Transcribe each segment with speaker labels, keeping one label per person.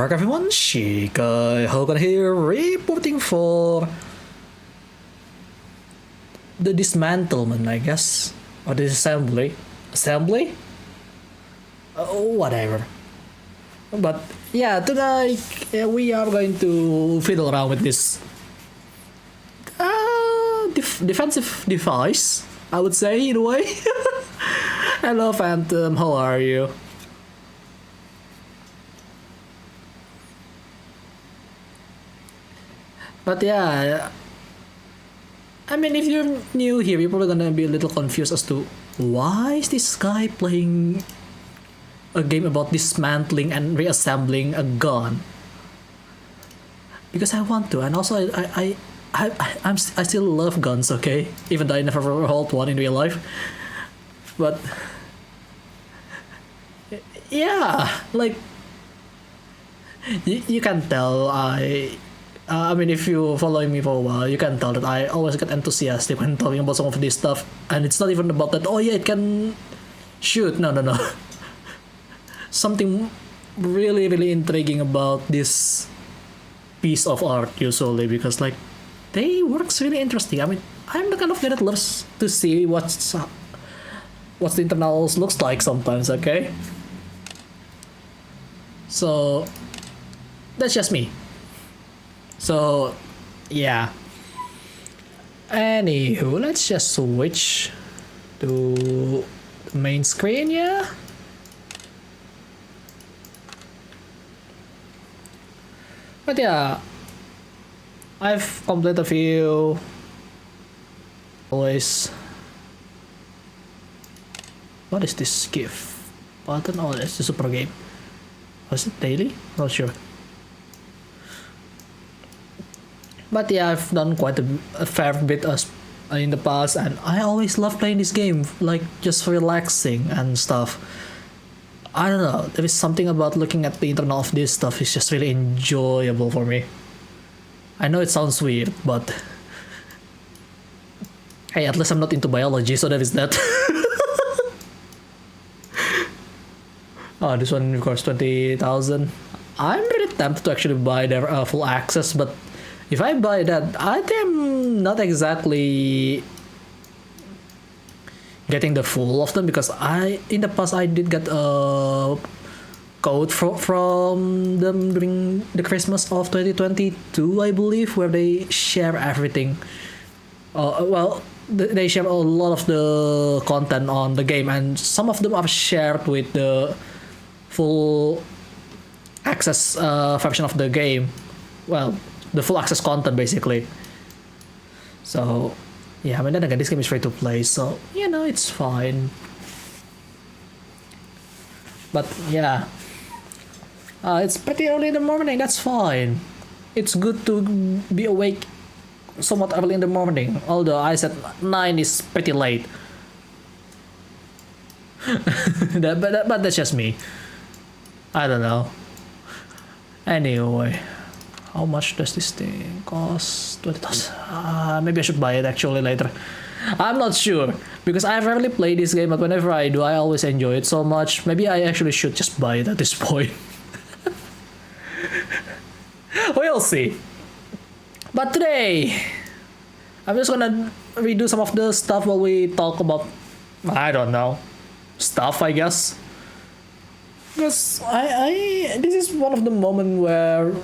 Speaker 1: back everyone, Shikay, Hawken here, reporting for the dismantlement, I guess, or the disassembly. Assembly? Whatever. But yeah, tonight we are going to fiddle around with this defensive device, I would say, in a way. Hello Phantom, how are you? But yeah, I mean, if you're new here, you're probably gonna be a little confused as to why is this guy playing a game about dismantling and reassembling a gun? Because I want to, and also I still love guns, okay? Even though I never hold one in real life. But yeah, like you can tell I mean, if you following me for a while, you can tell that I always get enthusiastic when talking about some of this stuff, and it's not even about that. Oh yeah, it can shoot. No. Something really intriguing about this piece of art usually, because like they works really interesting. I mean, I'm the kind of guy that loves to see what's the internals looks like sometimes. Okay, so that's just me. So, yeah. Anywho, let's just switch to the main screen, yeah? But yeah, I've completed a few. Always. What is this gift button? Oh, it's the super game. Was it daily? Not sure. But yeah, I've done quite a fair bit in the past, and I always love playing this game, like just relaxing and stuff. I don't know, there is something about looking at the internal of this stuff is just really enjoyable for me. I know it sounds weird, but hey, at least I'm not into biology, so that is that. Oh, this one requires 20,000. I'm really tempted to actually buy their full access, but if I buy that, I think I'm not exactly getting the full of them, because in the past I did get a code from them during the Christmas of 2022, I believe, where they share everything. Well, they share a lot of the content on the game, and some of them are shared with the full access version of the game. Well, the full access content basically. So yeah, I mean, then again, this game is free to play, so you know, it's fine. But yeah, it's pretty early in the morning. That's fine. It's good to be awake somewhat early in the morning, although I said 9 is pretty late. but that's just me. I don't know. Anyway, how much does this thing cost? 20,000. Maybe I should buy it actually later. I'm not sure, because I rarely play this game, but whenever I do, I always enjoy it so much. Maybe I actually should just buy it at this point. We'll see. But today, I'm just gonna redo some of the stuff while we talk about, I don't know, stuff, I guess. Because this is one of the moments where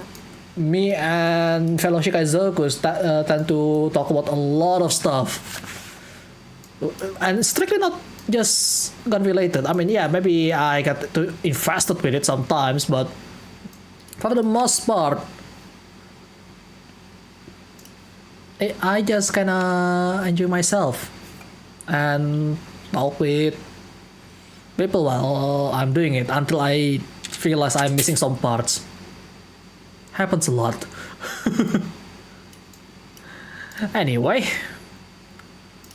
Speaker 1: me and fellow Shikazokus tend to talk about a lot of stuff, and strictly not just gun related. I mean, yeah, maybe I get too invested with it sometimes, but for the most part, I just kinda enjoy myself and talk with people while I'm doing it until I realize I'm missing some parts. Happens a lot. Anyway,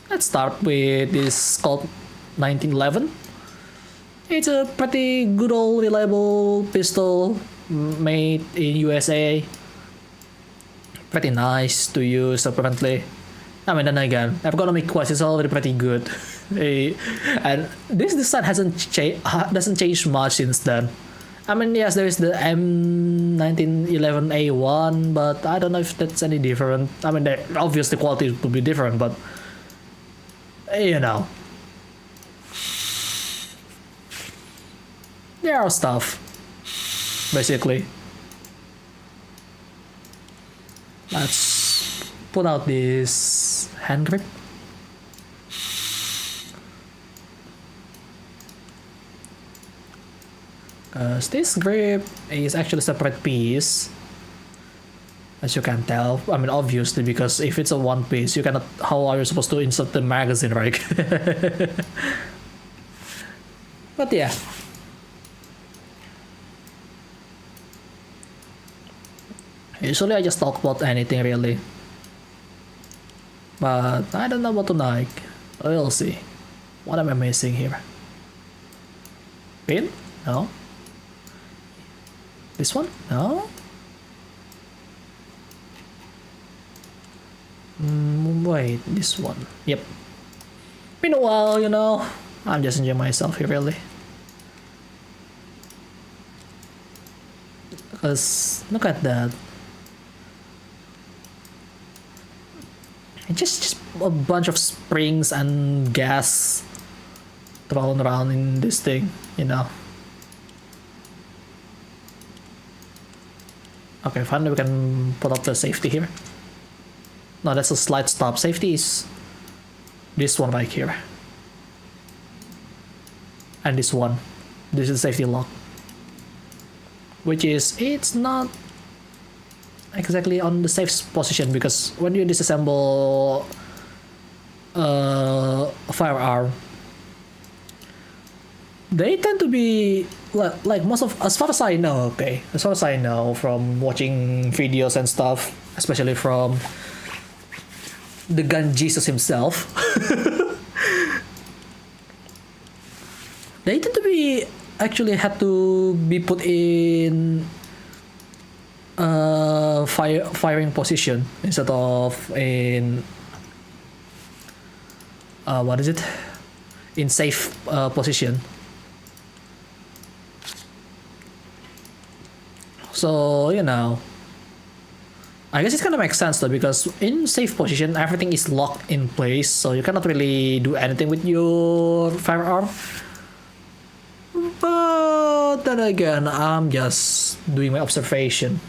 Speaker 1: let's start with this called 1911. It's a pretty good old reliable pistol made in USA. Pretty nice to use apparently. I mean, then again, ergonomic wise is already pretty good. And this design doesn't change much since then. I mean, yes, there is the M1911A1, but I don't know if that's any different. I mean, obviously quality would be different, but you know, there are stuff, basically. Let's put out this hand grip. This grip is actually a separate piece, as you can tell. I mean, obviously, because if it's a one piece, you cannot. How are you supposed to insert the magazine, right? But yeah. Usually I just talk about anything really. But I don't know what to like. We'll see. What am I missing here? Pin? No. This one? No. Wait, this one. Yep. Been a while, you know. I'm just enjoying myself here really. Because look at that. It's just a bunch of springs and gas thrown around in this thing, you know. Okay, finally we can put up the safety here. No, that's a slide stop. Safety is this one right here. And this one. This is the safety lock. Which is, it's not exactly on the safe position, because when you disassemble a firearm, they tend to be like most of, as far as I know, okay, as far as I know from watching videos and stuff, especially from the gun Jesus himself, they tend to be actually had to be put in firing position instead of in what is it, in safe position. So you know, I guess it kind of makes sense though, because in safe position everything is locked in place, so you cannot really do anything with your firearm. But then again, I'm just doing my observation.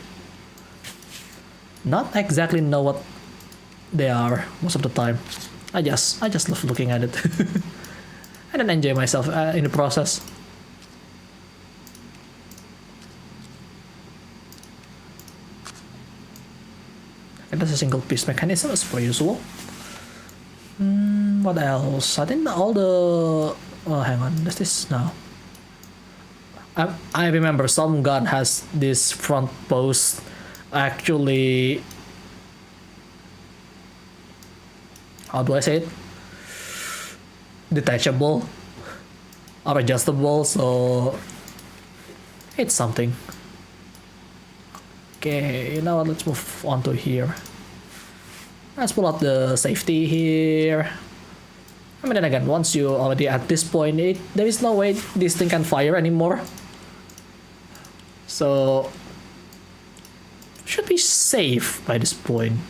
Speaker 1: Not exactly know what they are most of the time. I just love looking at it and then enjoy myself in the process. And that's a single piece mechanism as per usual. What else? I think all the... Oh, hang on. There's this now. I remember some gun has this front post actually... How do I say it? Detachable or adjustable, so it's something. Okay, you know what, let's move on to here. Let's pull out the safety here. I mean, then again, once you already at this point, there is no way this thing can fire anymore. So, should be safe by this point.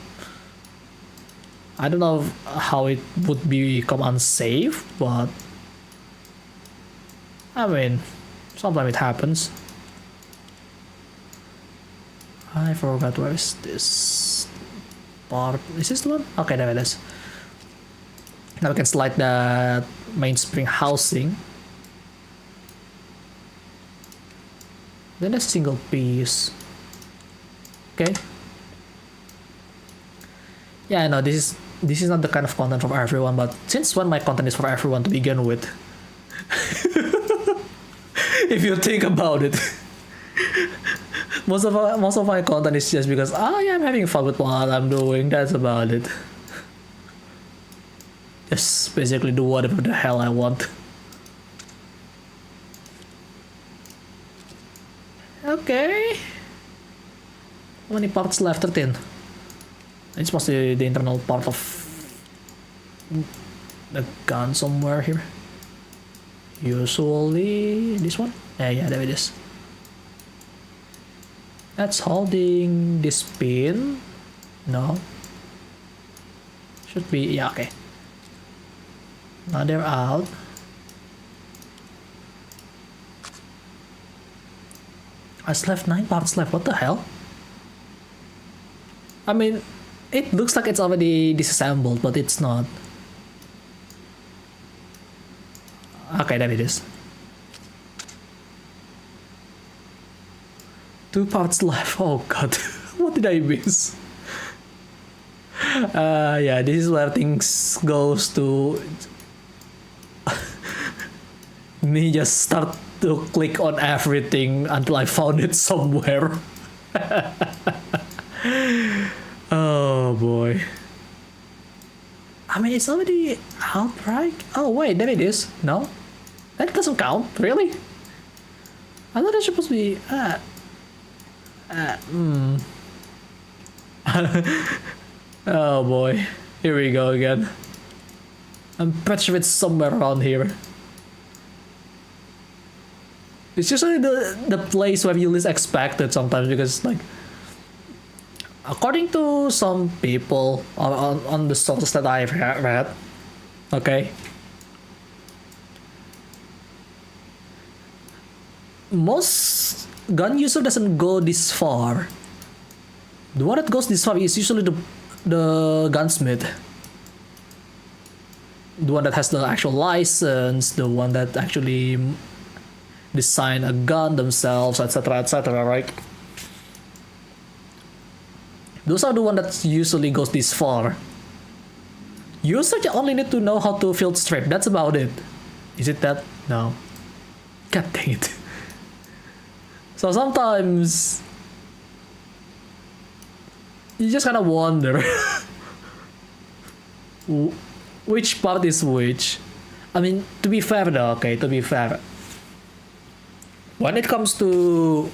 Speaker 1: I don't know how it would become unsafe, but I mean, sometimes it happens. I forgot, where is this part? Is this the one? Okay, there it is. Now we can slide that mainspring housing. Then a single piece. Okay. Yeah, I know this is not the kind of content for everyone, but since when my content is for everyone to begin with, if you think about it, most of my content is just because I'm having fun with what I'm doing. That's about it. Just basically do whatever the hell I want. Okay. How many parts left? 13. It's mostly the internal part of the gun somewhere here. Usually this one? Yeah, there it is. That's holding this pin. No. Should be, yeah, okay. Now they're out. I still have 9 parts left, what the hell? I mean, it looks like it's already disassembled, but it's not. Okay, there it is. 2 parts left, oh god, what did I miss? Yeah, this is where things goes to me just start to click on everything until I found it somewhere. Oh boy. I mean, it's already out, right? Oh wait, there it is. No? That doesn't count, really? I thought it's supposed to be... Oh boy, here we go again. I'm pretty sure it's somewhere around here. It's usually the place where you least expect it sometimes, because like, according to some people on the sources that I've read, okay, most gun user doesn't go this far. The one that goes this far is usually the gunsmith, the one that has the actual license, the one that actually design a gun themselves, etc., right? Those are the one that usually goes this far. User only need to know how to field strip, that's about it. Is it that? No. God dang it. So sometimes you just kind of wonder which part is which. I mean, to be fair though, okay, to be fair, when it comes to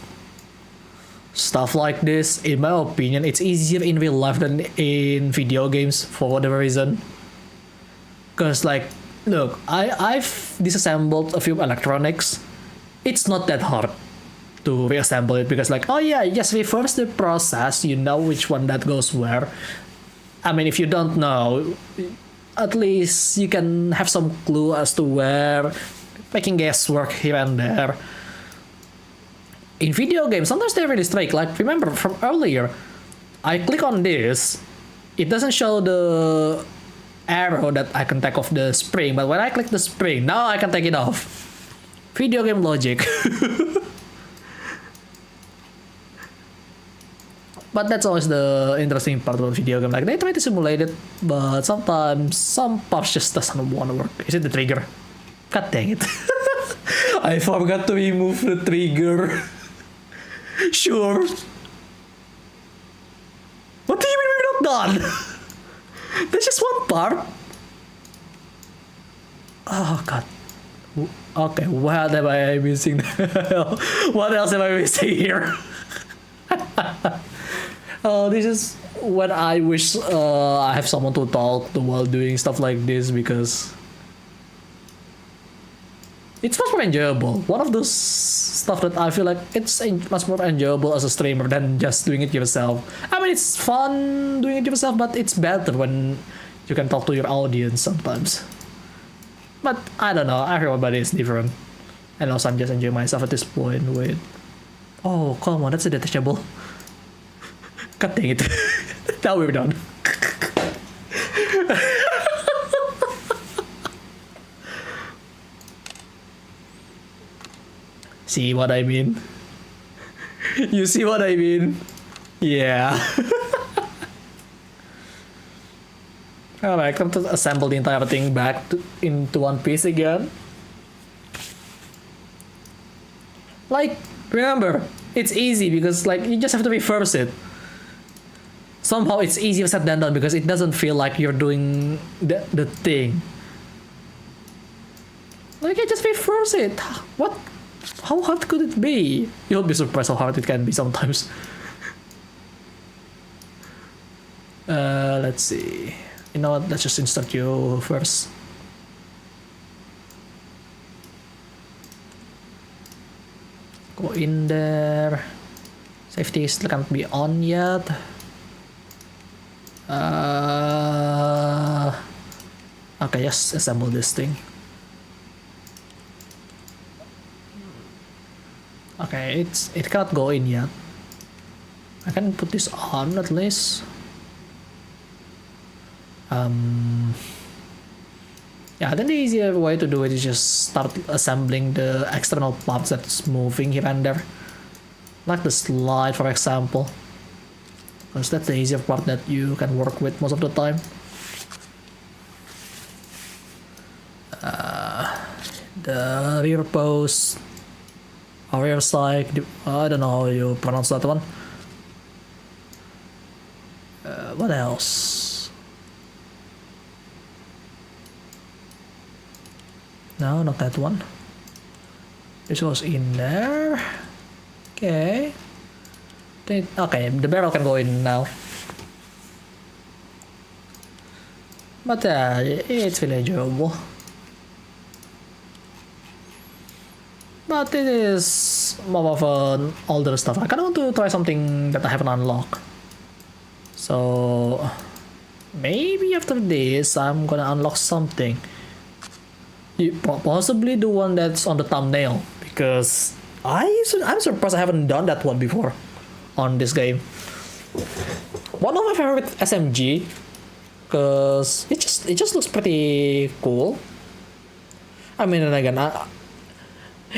Speaker 1: stuff like this, in my opinion, it's easier in real life than in video games for whatever reason. Cause like, look, I've disassembled a few electronics. It's not that hard to reassemble it, because like, oh yeah, just reverse the process, you know which one that goes where. I mean, if you don't know, at least you can have some clue as to where, making guesswork here and there. In video games, sometimes they're really strict. Like, remember from earlier, I click on this, it doesn't show the arrow that I can take off the spring, but when I click the spring, now I can take it off. Video game logic. But that's always the interesting part about video game. Like, they try to simulate it, but sometimes some parts just doesn't want to work. Is it the trigger? God dang it. I forgot to remove the trigger. Sure. What do you mean we're not done? There's just one part. Oh god. Okay, what am I missing? What else am I missing here? Oh, this is when I wish I have someone to talk to while doing stuff like this, because it's much more enjoyable. One of those stuff that I feel like it's much more enjoyable as a streamer than just doing it yourself. I mean, it's fun doing it yourself, but it's better when you can talk to your audience sometimes. But I don't know, everybody is different. And also I'm just enjoying myself at this point. Wait. Oh, come on, that's a detachable. God dang it. Now we're done. See what I mean? You see what I mean? Yeah. Alright, come to assemble the entire thing back into one piece again. Like, remember, it's easy because like you just have to reverse it. Somehow it's easier said than done because it doesn't feel like you're doing the thing. Like, I just reverse it. What? How hard could it be? You'll be surprised how hard it can be sometimes. Let's see. You know what? Let's just insert you first. Go in there. Safety still can't be on yet. Okay, just assemble this thing. Okay, it cannot go in yet. I can put this on at least. Yeah, I think the easier way to do it is just start assembling the external parts that's moving here and there. Like the slide, for example. Because that's the easier part that you can work with most of the time. The rear post, or rear side, I don't know how you pronounce that one. What else? No, not that one. This goes in there. Okay. Okay, the barrel can go in now. But it's really enjoyable. But it is more of an older stuff. I kind of want to try something that I haven't unlocked. So maybe after this, I'm gonna unlock something. Possibly the one that's on the thumbnail, because I'm surprised I haven't done that one before on this game. One of my favorite SMG, because it just looks pretty cool. I mean, and again,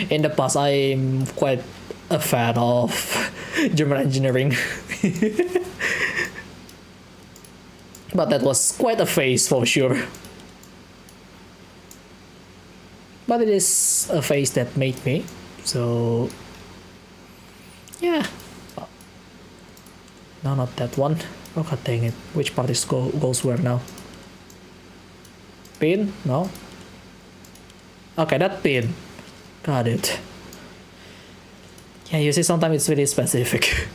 Speaker 1: in the past I'm quite a fan of German engineering. But that was quite a phase for sure. But it is a phase that made me, so yeah. No, not that one. Oh god dang it, which part is goes where now? Pin? No? Okay, that pin. Got it. Yeah, you see, sometimes it's really specific.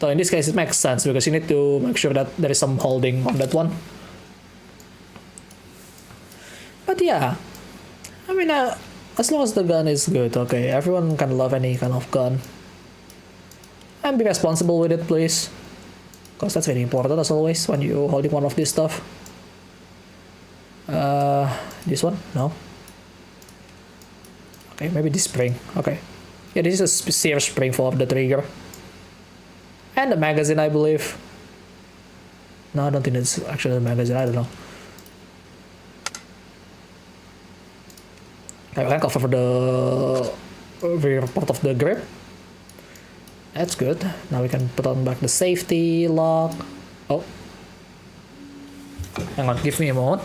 Speaker 1: So in this case it makes sense, because you need to make sure that there is some holding on that one. But yeah, I mean, as long as the gun is good, okay, everyone can love any kind of gun. And be responsible with it, please. Because that's very important as always when you're holding one of this stuff. This one? No. Okay, maybe this spring. Okay. Yeah, this is a sear spring for the trigger. And the magazine, I believe. No, I don't think it's actually the magazine, I don't know. I can cover the rear part of the grip. That's good. Now we can put on back the safety lock. Oh. Hang on, give me a moment.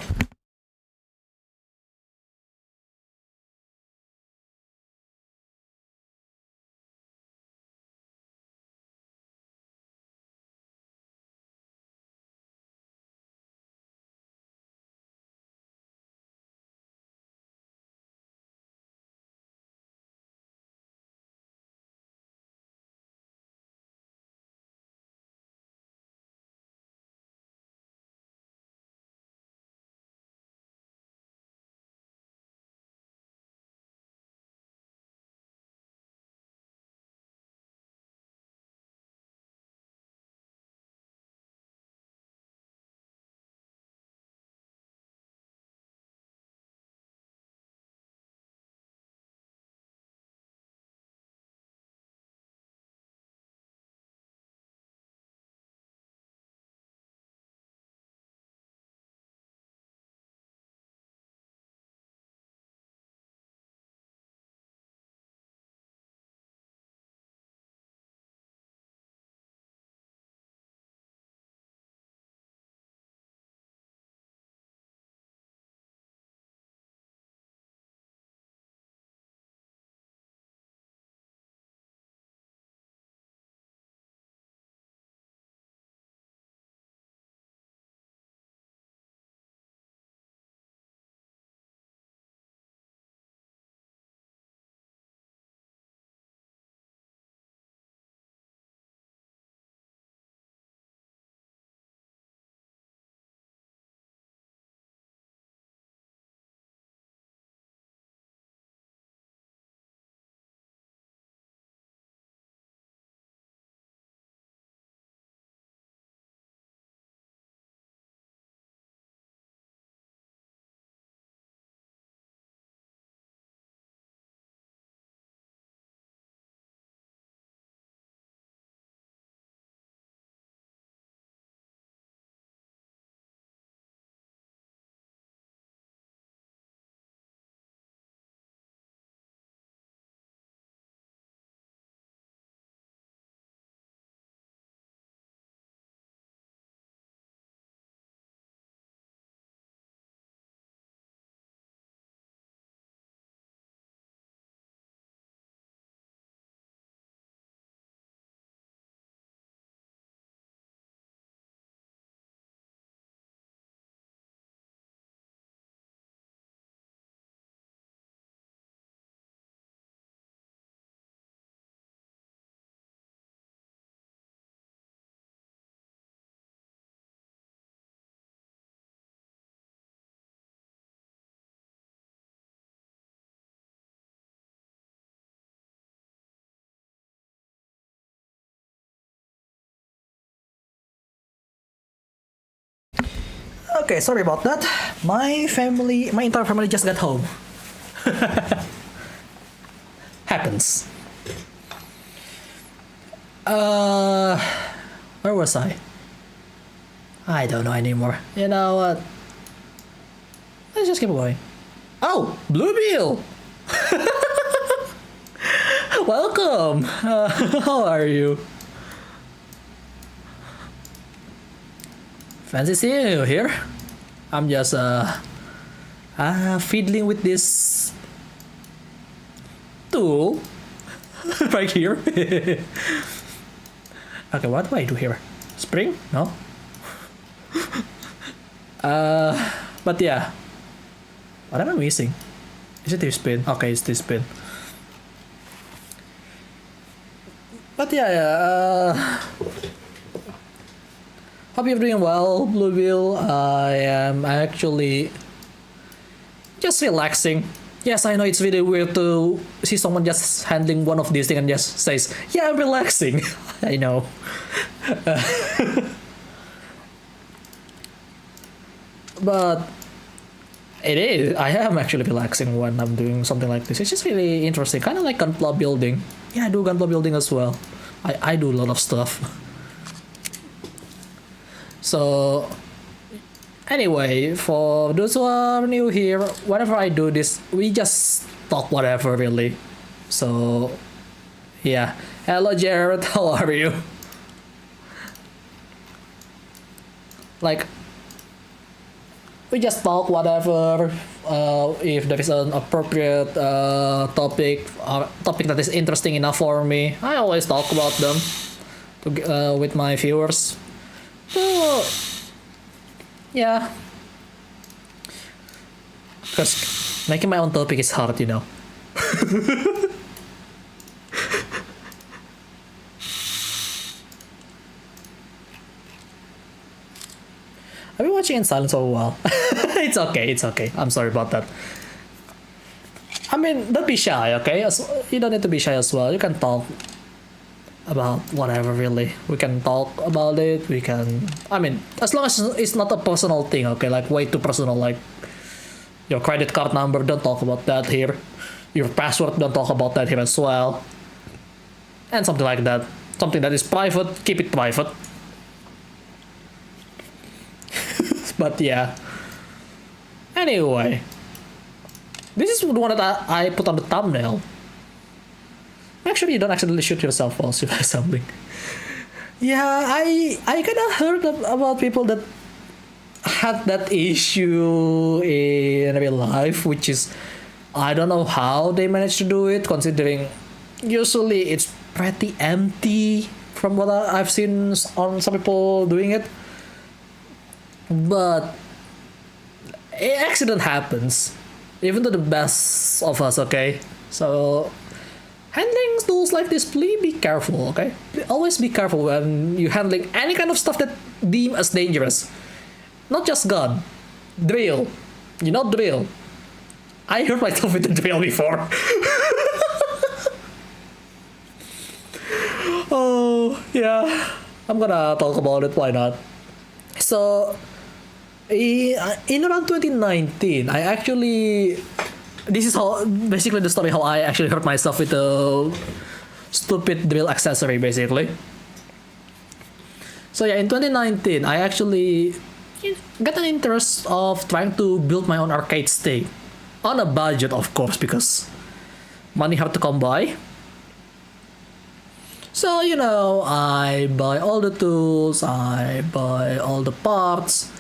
Speaker 1: Okay, sorry about that. My entire family just got home. Happens. Where was I? I don't know anymore. You know what? Let's just keep going. Oh, Bluebill! Welcome! How are you? Fancy seeing you here. I'm just fiddling with this tool right here. Okay, what do I do here? Spring? No? But yeah. What am I missing? Is it this spin? Okay, it's this spin. But yeah, hope you're doing well, Bluebill. I am actually just relaxing. Yes, I know it's really weird to see someone just handling one of these things and just says, yeah, I'm relaxing. I know. But it is. I am actually relaxing when I'm doing something like this. It's just really interesting. Kind of like gunpla building. Yeah, I do gunpla building as well. I do a lot of stuff. So anyway, for those who are new here, whenever I do this, we just talk whatever really. So yeah. Hello Jared, how are you? Like, we just talk whatever. If there is an appropriate topic or topic that is interesting enough for me, I always talk about them with my viewers. So yeah, because making my own topic is hard, you know. I've been watching in silence for a while. It's okay. I'm sorry about that. I mean, don't be shy, okay? You don't need to be shy as well. You can talk about whatever, really. We can talk about it. We can... I mean, as long as it's not a personal thing, okay? Like, way too personal, like... Your credit card number, don't talk about that here. Your password, don't talk about that here as well. And something like that. Something that is private, keep it private. But yeah. Anyway. This is the one that I put on the thumbnail. Actually, you don't accidentally shoot yourself while you're assembling. Yeah, I kind of heard about people that had that issue in real life, which is, I don't know how they managed to do it, considering usually it's pretty empty from what I've seen on some people doing it. But accident happens, even to the best of us, okay? So handling tools like this, please be careful, okay? Always be careful when you're handling any kind of stuff that deem as dangerous. Not just gun, drill. You know drill. I hurt myself with the drill before. Oh yeah, I'm gonna talk about it. Why not? So in around 2019, I actually, this is how basically the story how I actually hurt myself with a stupid drill accessory basically. So yeah, in 2019, I actually got an interest of trying to build my own arcade stick on a budget, of course, because money hard to come by. So you know, I buy all the tools, I buy all the parts.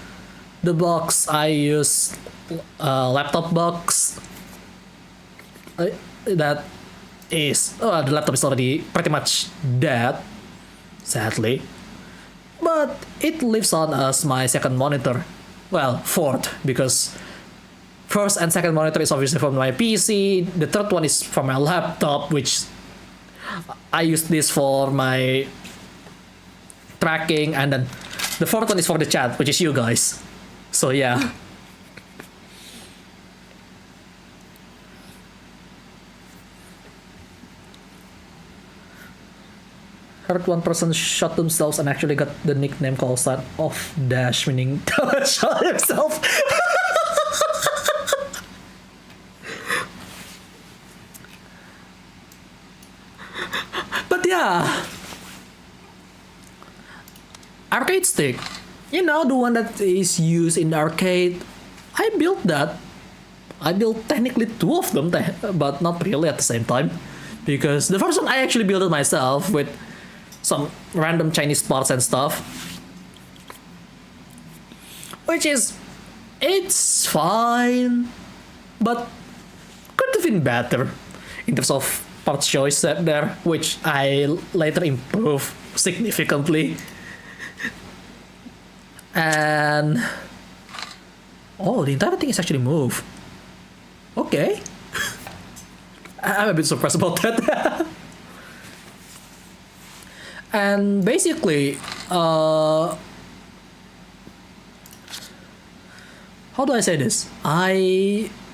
Speaker 1: The box I use, laptop box. That is, the laptop is already pretty much dead, sadly. But it lives on as my second monitor. Well, fourth, because first and second monitor is obviously from my PC. The third one is from my laptop, which I use this for my tracking, and then the fourth one is for the chat, which is you guys. So yeah. Heard one person shot themselves and actually got the nickname call sign of dash, meaning shot himself. But yeah, arcade stick, you know, the one that is used in the arcade. I built that. I built technically two of them, but not really at the same time, because the first one I actually built it myself with some random Chinese parts and stuff, which is, it's fine, but could have been better in terms of part choice set there, which I later improved significantly. And oh, the entire thing is actually moved. Okay. I'm a bit surprised about that. And basically, how do I say this?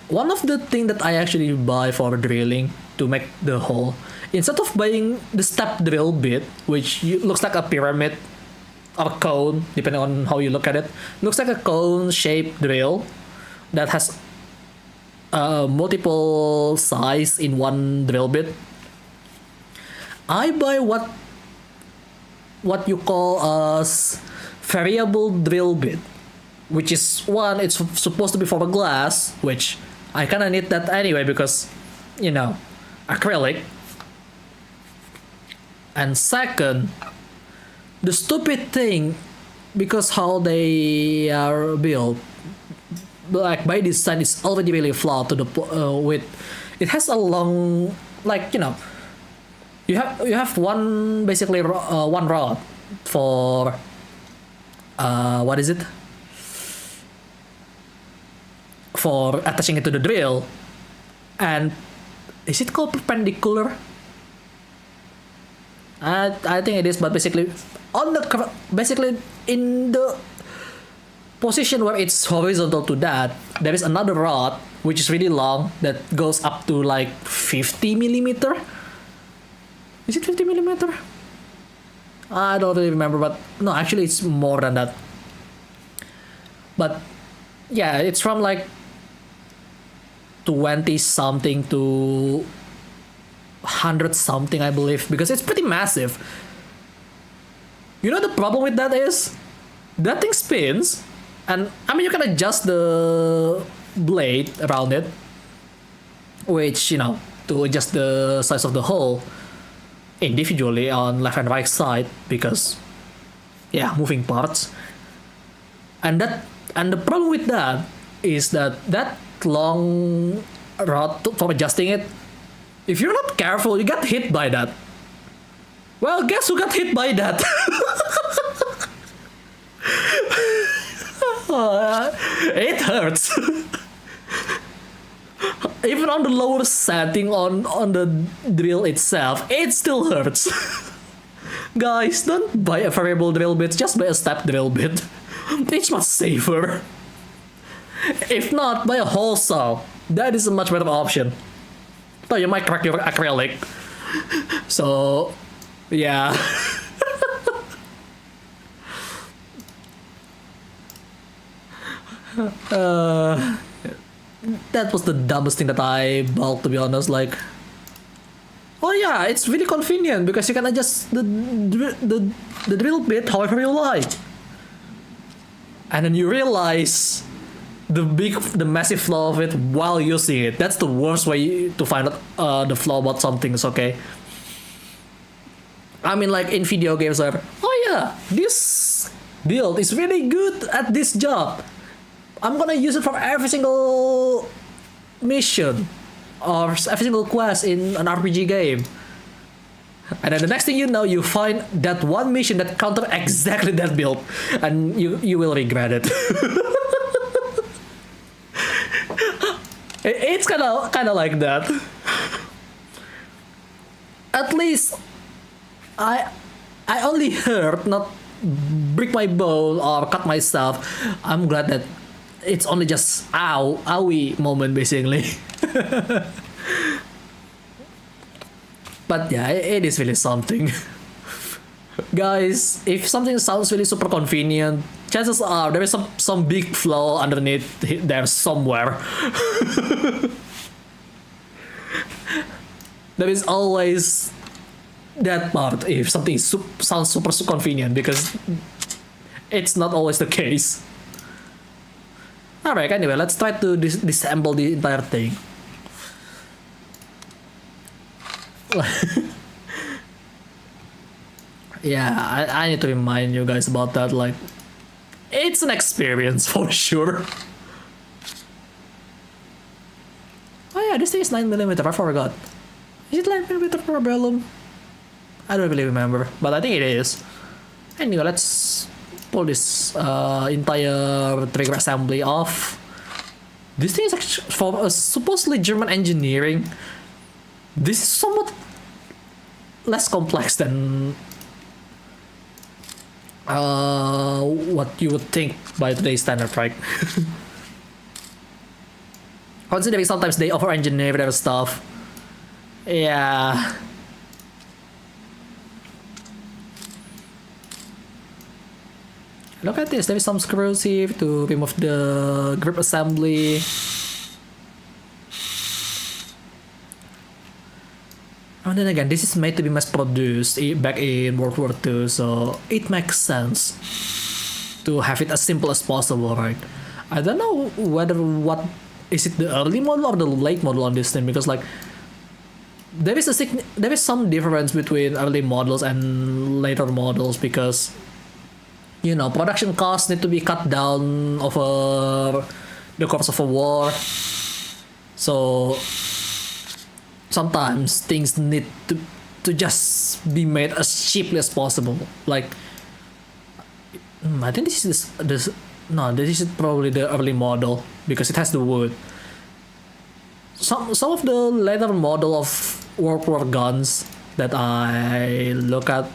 Speaker 1: One of the things that I actually buy for drilling to make the hole, instead of buying the step drill bit, which looks like a pyramid or cone, depending on how you look at it, looks like a cone-shaped drill that has multiple size in one drill bit. I buy what you call a variable drill bit, which is one, it's supposed to be for glass, which I kind of need that anyway because, you know, acrylic. And second, the stupid thing, because how they are built, like by design, it's already really flawed to the with it has a long, like, you know, you have one, basically one rod for what is it, for attaching it to the drill, and is it called perpendicular? I think it is, but basically basically in the position where it's horizontal to that, there is another rod which is really long that goes up to like 50 millimeter. Is it 50 millimeter? I don't really remember, but no, actually it's more than that. But yeah, it's from like 20 something to 100 something, I believe, because it's pretty massive. You know, the problem with that is that thing spins, and I mean, you can adjust the blade around it, which, you know, to adjust the size of the hole individually on left and right side, because yeah, moving parts. And the problem with that is that long rod for adjusting it, if you're not careful, you get hit by that. Well, guess who got hit by that? It hurts. Even on the lower setting on the drill itself, it still hurts. Guys, don't buy a variable drill bit, just buy a step drill bit. It's much safer. If not, buy a hole saw. That is a much better option. Though you might crack your acrylic. So, yeah. That was the dumbest thing that I bought, to be honest. Like, oh yeah, it's really convenient because you can adjust the drill bit however you like, and then you realize the massive flaw of it while using it. That's the worst way to find out the flaw about some things. Okay, I mean, like in video games, where, oh yeah, this build is really good at this job, I'm gonna use it for every single mission or every single quest in an RPG game. And then the next thing you know, you find that one mission that counter exactly that build, and you will regret it. It's kind of like that. At least I only hurt, not break my bone or cut myself. I'm glad that it's only just owie moment, basically. But yeah, it is really something. Guys, if something sounds really super convenient, chances are there is some big flaw underneath there somewhere. There is always that part if something sounds super convenient, because it's not always the case. Alright, anyway, let's try to disassemble the entire thing. Yeah, I need to remind you guys about that. Like, it's an experience for sure. Oh yeah, this thing is 9mm, I forgot. Is it 9mm Parabellum? I don't really remember, but I think it is. Anyway, let's pull this entire trigger assembly off. This thing is actually for supposedly German engineering. This is somewhat less complex than what you would think by today's standard, right? Considering sometimes they over-engineer their stuff. Yeah. Look at this, there is some screws here to remove the grip assembly. And then again, this is made to be mass produced back in World War II, so it makes sense to have it as simple as possible, right? I don't know whether is it the early model or the late model on this thing, because like there is some difference between early models and later models, because you know, production costs need to be cut down over the course of a war. So sometimes things need to just be made as cheaply as possible. Like, I think this is this probably the early model because it has the wood. Some of the later model of World War guns that I look at,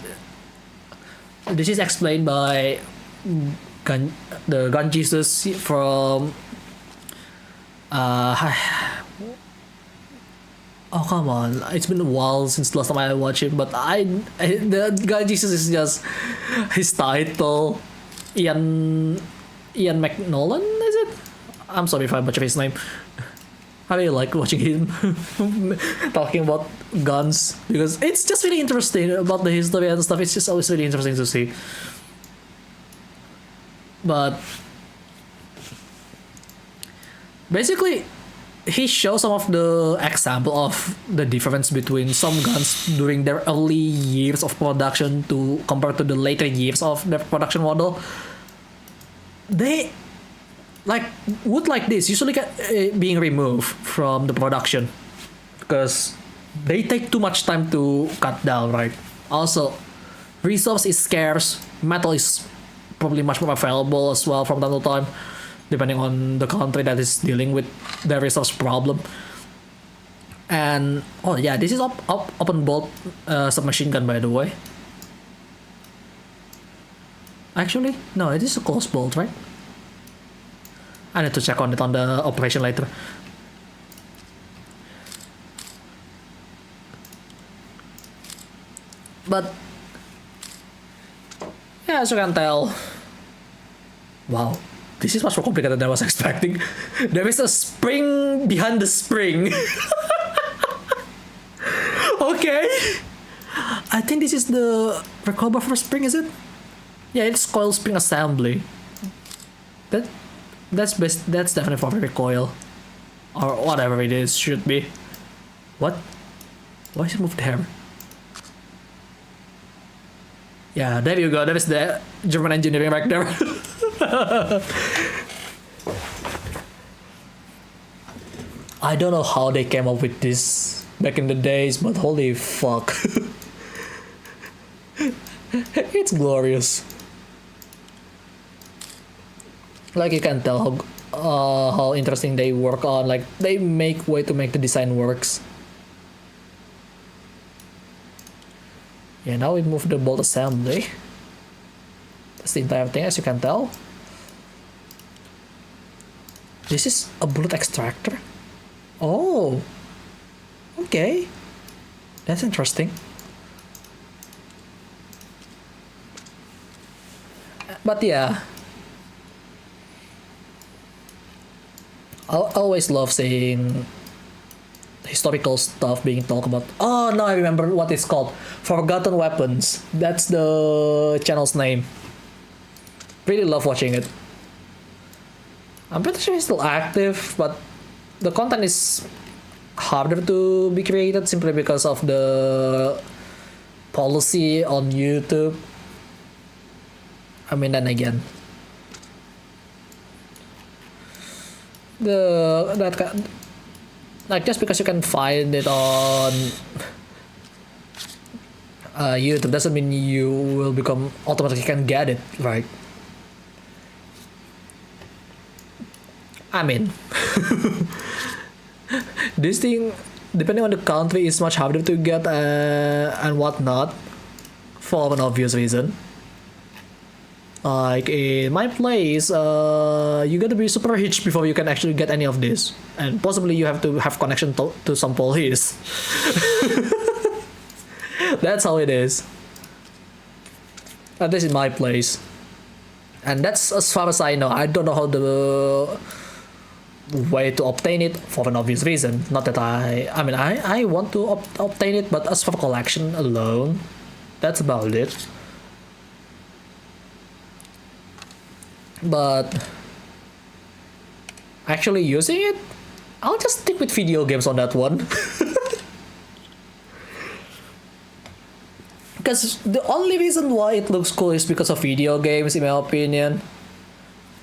Speaker 1: this is explained by the Gun Jesus from oh come on, it's been a while since the last time I watched it, but the Gun Jesus is just his title. Ian McNolan, is it? I'm sorry if I butcher his name. I really like watching him talking about guns because it's just really interesting about the history and stuff. It's just always really interesting to see. But basically, he shows some of the example of the difference between some guns during their early years of production to compared to the later years of their production model. They like wood like this usually get being removed from the production because they take too much time to cut down, right? Also, resource is scarce, metal is probably much more available as well from time to time, depending on the country that is dealing with the resource problem. And oh yeah, this is open bolt submachine gun, by the way. Actually, no, it is a closed bolt, right? I need to check on it on the operation later. But yeah, as you can tell, wow, this is much more complicated than I was expecting. There is a spring behind the spring. Okay, I think this is the recoil for spring, is it? Yeah, it's coil spring assembly. That's definitely for recoil, or whatever it is should be. What? Why is it moved there? Yeah, there you go. There is the German engineering right there. I don't know how they came up with this back in the days, but holy fuck. It's glorious. Like you can tell how interesting they work on. Like they make way to make the design works. Yeah, now we move the bolt assembly. That's the entire thing, as you can tell. This is a bullet extractor. Oh, okay, that's interesting. But yeah, I always love seeing historical stuff being talked about. Oh no, I remember what it's called. Forgotten Weapons. That's the channel's name. Really love watching it. I'm pretty sure it's still active, but the content is harder to be created simply because of the policy on YouTube. I mean, then again, like just because you can find it on YouTube doesn't mean you will become automatically can get it, right? I mean, this thing, depending on the country, is much harder to get and whatnot, for an obvious reason. Like in my place, you gotta be super rich before you can actually get any of this, and possibly you have to have connection to some police. That's how it is. At least in my place, and that's as far as I know. I don't know how the way to obtain it for an obvious reason. Not that I mean, I want to obtain it, but as for collection alone, that's about it. But actually using it, I'll just stick with video games on that one. Because the only reason why it looks cool is because of video games, in my opinion.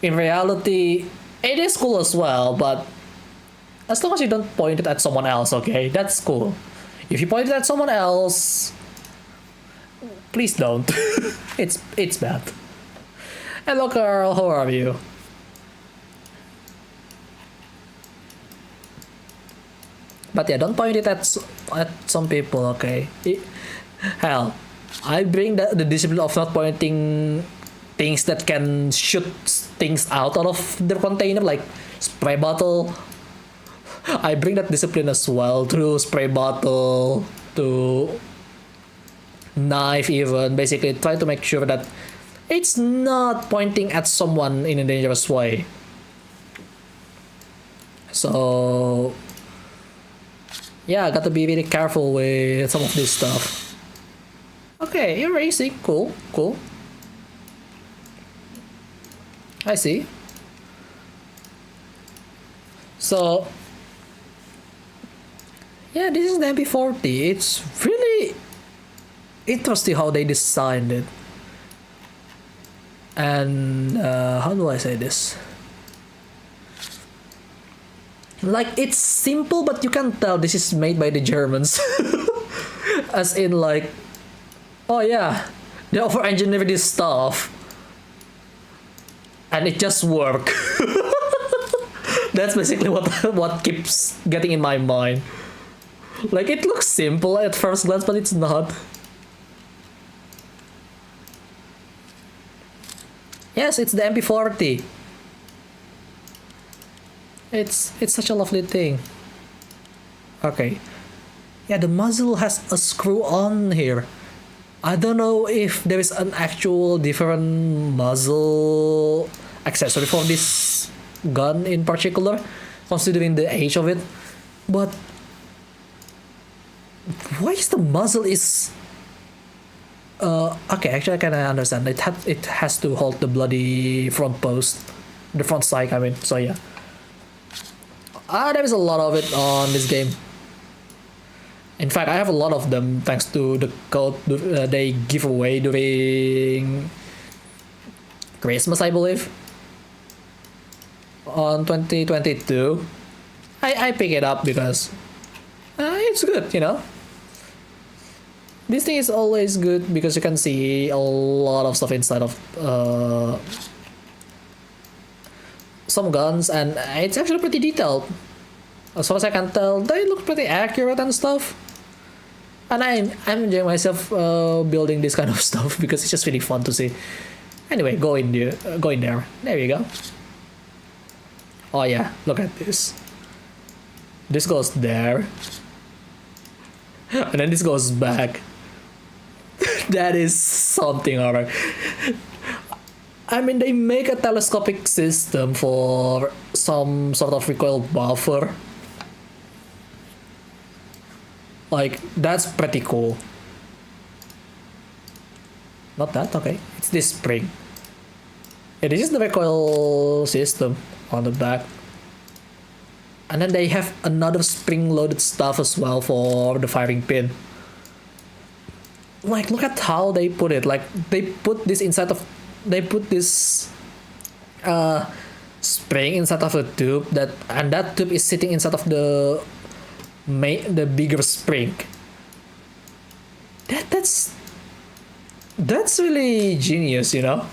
Speaker 1: In reality, it is cool as well, but as long as you don't point it at someone else, okay, that's cool. If you point it at someone else, please don't. It's bad. Hello, Carl. How are you? But yeah, don't point it at some people, okay? Hell, I bring the discipline of not pointing things that can shoot things out of the container, like spray bottle. I bring that discipline as well through spray bottle to knife, even. Basically, try to make sure that it's not pointing at someone in a dangerous way. So yeah, I got to be really careful with some of this stuff. Okay, you're racing. Cool. I see. So yeah, this is the MP40. It's really interesting how they designed it. And how do I say this? Like, it's simple, but you can tell this is made by the Germans. As in, like, oh yeah, they over-engineered this stuff, and it just worked. That's basically what keeps getting in my mind. Like, it looks simple at first glance, but it's not. Yes, it's the MP40. It's such a lovely thing. Okay. Yeah, the muzzle has a screw on here. I don't know if there is an actual different muzzle accessory for this gun in particular, considering the age of it. But why is the muzzle is okay, actually I kinda understand. It has to hold the bloody front post. The front sight, I mean, so yeah. There is a lot of it on this game. In fact, I have a lot of them thanks to the code they give away during Christmas, I believe. On 2022. I pick it up because it's good, you know. This thing is always good because you can see a lot of stuff inside of some guns, and it's actually pretty detailed. As far as I can tell, they look pretty accurate and stuff. And I'm enjoying myself building this kind of stuff because it's just really fun to see. Anyway, go in there. There you go. Oh yeah, look at this. This goes there. And then this goes back. That is something, alright. I mean, they make a telescopic system for some sort of recoil buffer. Like, that's pretty cool. Not that, okay. It's this spring. Yeah, this is the recoil system on the back. And then they have another spring-loaded stuff as well for the firing pin. Like, look at how they put it. Like, they put this inside of... They put this spring inside of a tube, and that tube is sitting inside of the bigger spring. That's really genius, you know.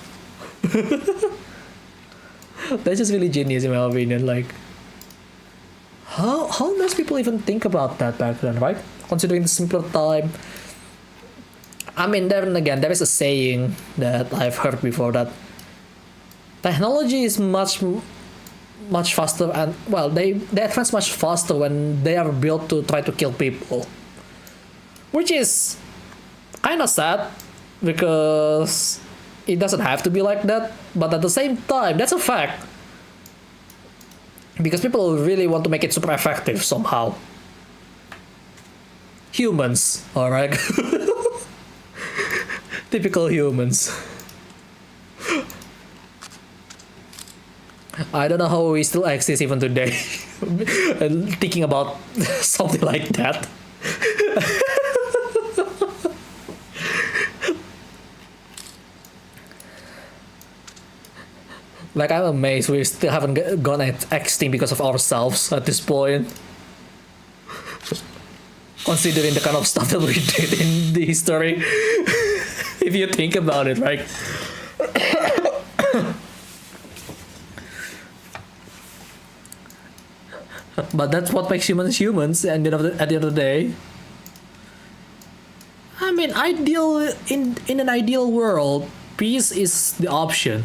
Speaker 1: That's just really genius in my opinion. Like, how does people even think about that back then, right? Considering the simpler time. I mean, then again, there is a saying that I've heard before that technology is much faster, and well, they advance much faster when they are built to try to kill people, which is kind of sad because it doesn't have to be like that, but at the same time, that's a fact because people really want to make it super effective somehow. Humans, all right. Typical humans. I don't know how we still exist even today. Thinking about something like that. Like, I'm amazed we still haven't gone extinct because of ourselves at this point. Considering the kind of stuff that we did in the history. If you think about it, right? But that's what makes humans humans at the end of the day. I mean, in an ideal world, peace is the option.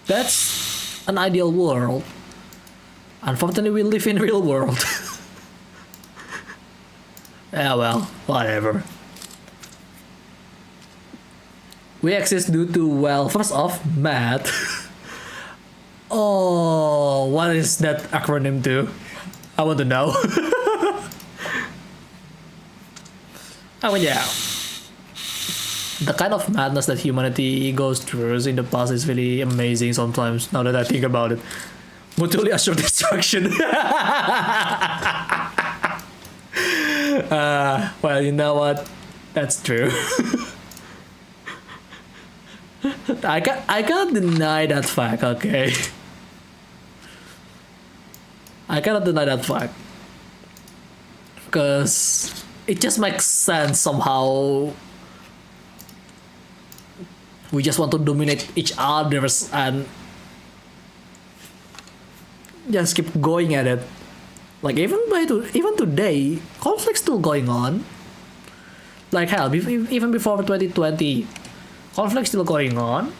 Speaker 1: That's an ideal world. Unfortunately, we live in real world. Yeah, well, whatever. We exist due to, well, first off, math. Oh, what is that acronym to? I want to know. I mean, yeah. The kind of madness that humanity goes through in the past is really amazing sometimes, now that I think about it. Mutually assured destruction. Well, you know what? That's true. I can't deny that fact, okay? I cannot deny that fact. Because it just makes sense somehow. We just want to dominate each others and just keep going at it. Like, even today, conflict's still going on. Like, hell, even before 2020, conflict's still going on.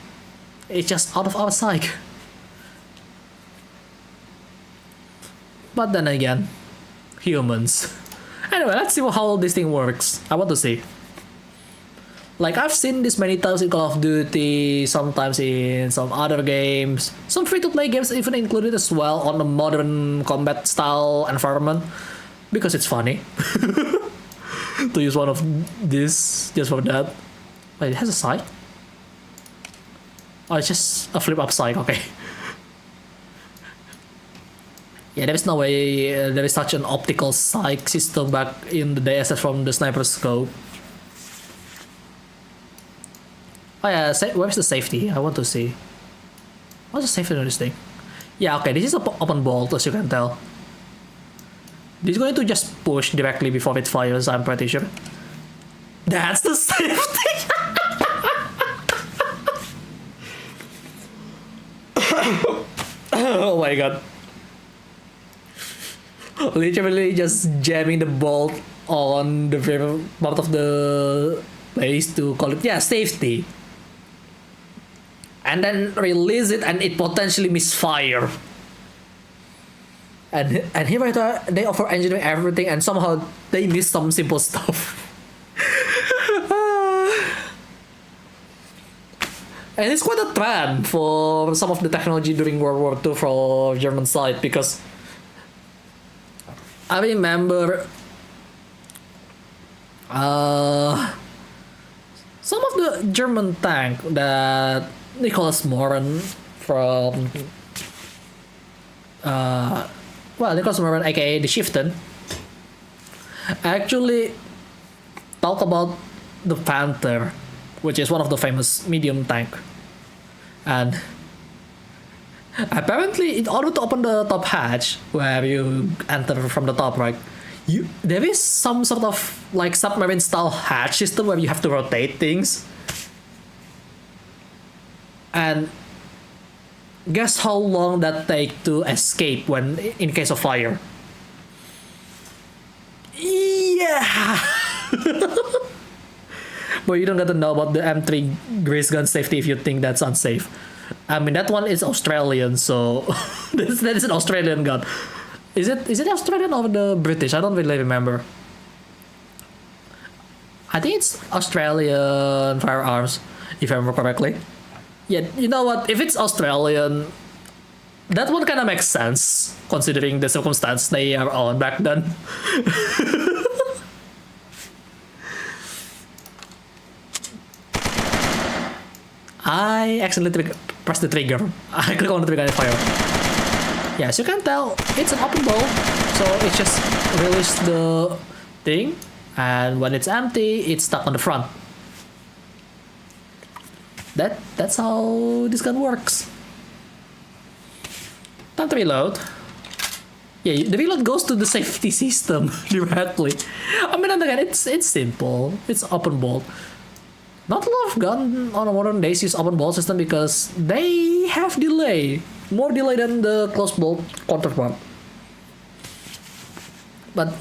Speaker 1: It's just out of our sight. But then again, humans. Anyway, let's see how this thing works. I want to see. Like, I've seen this many times in Call of Duty, sometimes in some other games, some free-to-play games even included as well on a modern combat style environment, because it's funny to use one of these just for that. Wait, it has a sight? Oh, it's just a flip up sight, okay. Yeah, there is no way there is such an optical sight system back in the day aside from the sniper scope. Oh yeah, where's the safety? I want to see. What's the safety on this thing? Yeah, okay, this is an open bolt, as you can tell. This is going to just push directly before it fires, I'm pretty sure. That's the safety! Oh my god. Literally just jamming the bolt on the very part of the place to call it, yeah, safety. And then release it and it potentially misfire. And here they offer engineering everything and somehow they miss some simple stuff. And it's quite a trend for some of the technology during World War II from German side, because I remember some of the German tank that Nicholas Moran from Nicholas Moran, aka the Chieftain, actually talk about the Panther, which is one of the famous medium tank. And apparently, in order to open the top hatch, where you enter from the top, right, there is some sort of like submarine style hatch system where you have to rotate things. And guess how long that take to escape when in case of fire? Yeah. But you don't get to know about the M3 Grace gun safety if you think that's unsafe. I mean, that one is Australian, so that is an Australian gun. Is it Australian or the British? I don't really remember. I think it's Australian firearms, if I remember correctly. Yeah, you know what? If it's Australian, that one kind of makes sense considering the circumstance they are on back then. I accidentally pressed the trigger. I click on the trigger and fire. Yeah, as you can tell, it's an open bowl, so it just released the thing, and when it's empty, it's stuck on the front. That's how this gun works. Time to reload. Yeah, the reload goes to the safety system directly. I mean, and again, it's simple. It's open bolt. Not a lot of gun on a modern days use open bolt system because they have delay. More delay than the closed bolt counterpart. But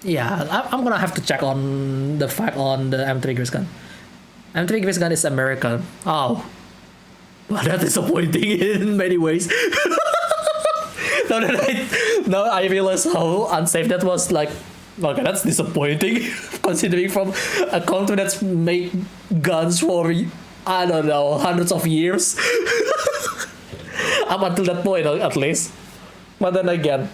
Speaker 1: yeah, I'm gonna have to check on the fact on the M3 Grace gun. M3 Grace gun is American. Oh. Well, that's disappointing in many ways. Now I realize how unsafe that was. Like, okay, that's disappointing. Considering from a country that's made guns for, I don't know, hundreds of years. Up until that point, at least. But then again,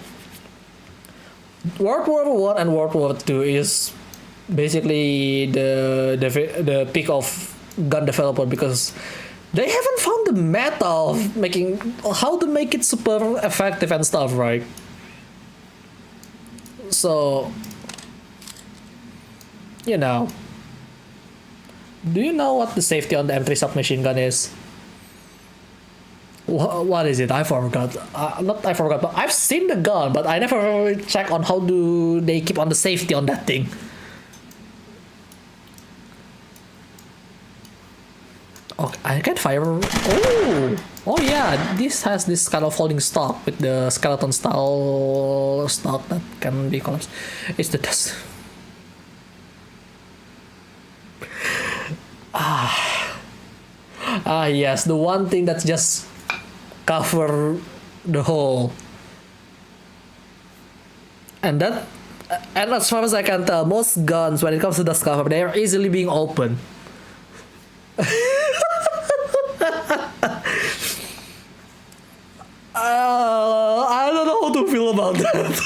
Speaker 1: World War I and World War II is basically the peak of gun developer because they haven't found the meta of making how to make it super effective and stuff, right? So, you know, do you know what the safety on the M3 submachine gun is? What is it? I forgot. I forgot, but I've seen the gun, but I never really check on how do they keep on the safety on that thing. Okay, I can fire. Oh yeah, this has this kind of folding stock with the skeleton style stock that can be collapsed. It's the test. Yes, the one thing that's just cover the hole, and as far as I can tell, most guns when it comes to dust cover, they are easily being opened. I don't know how to feel about that.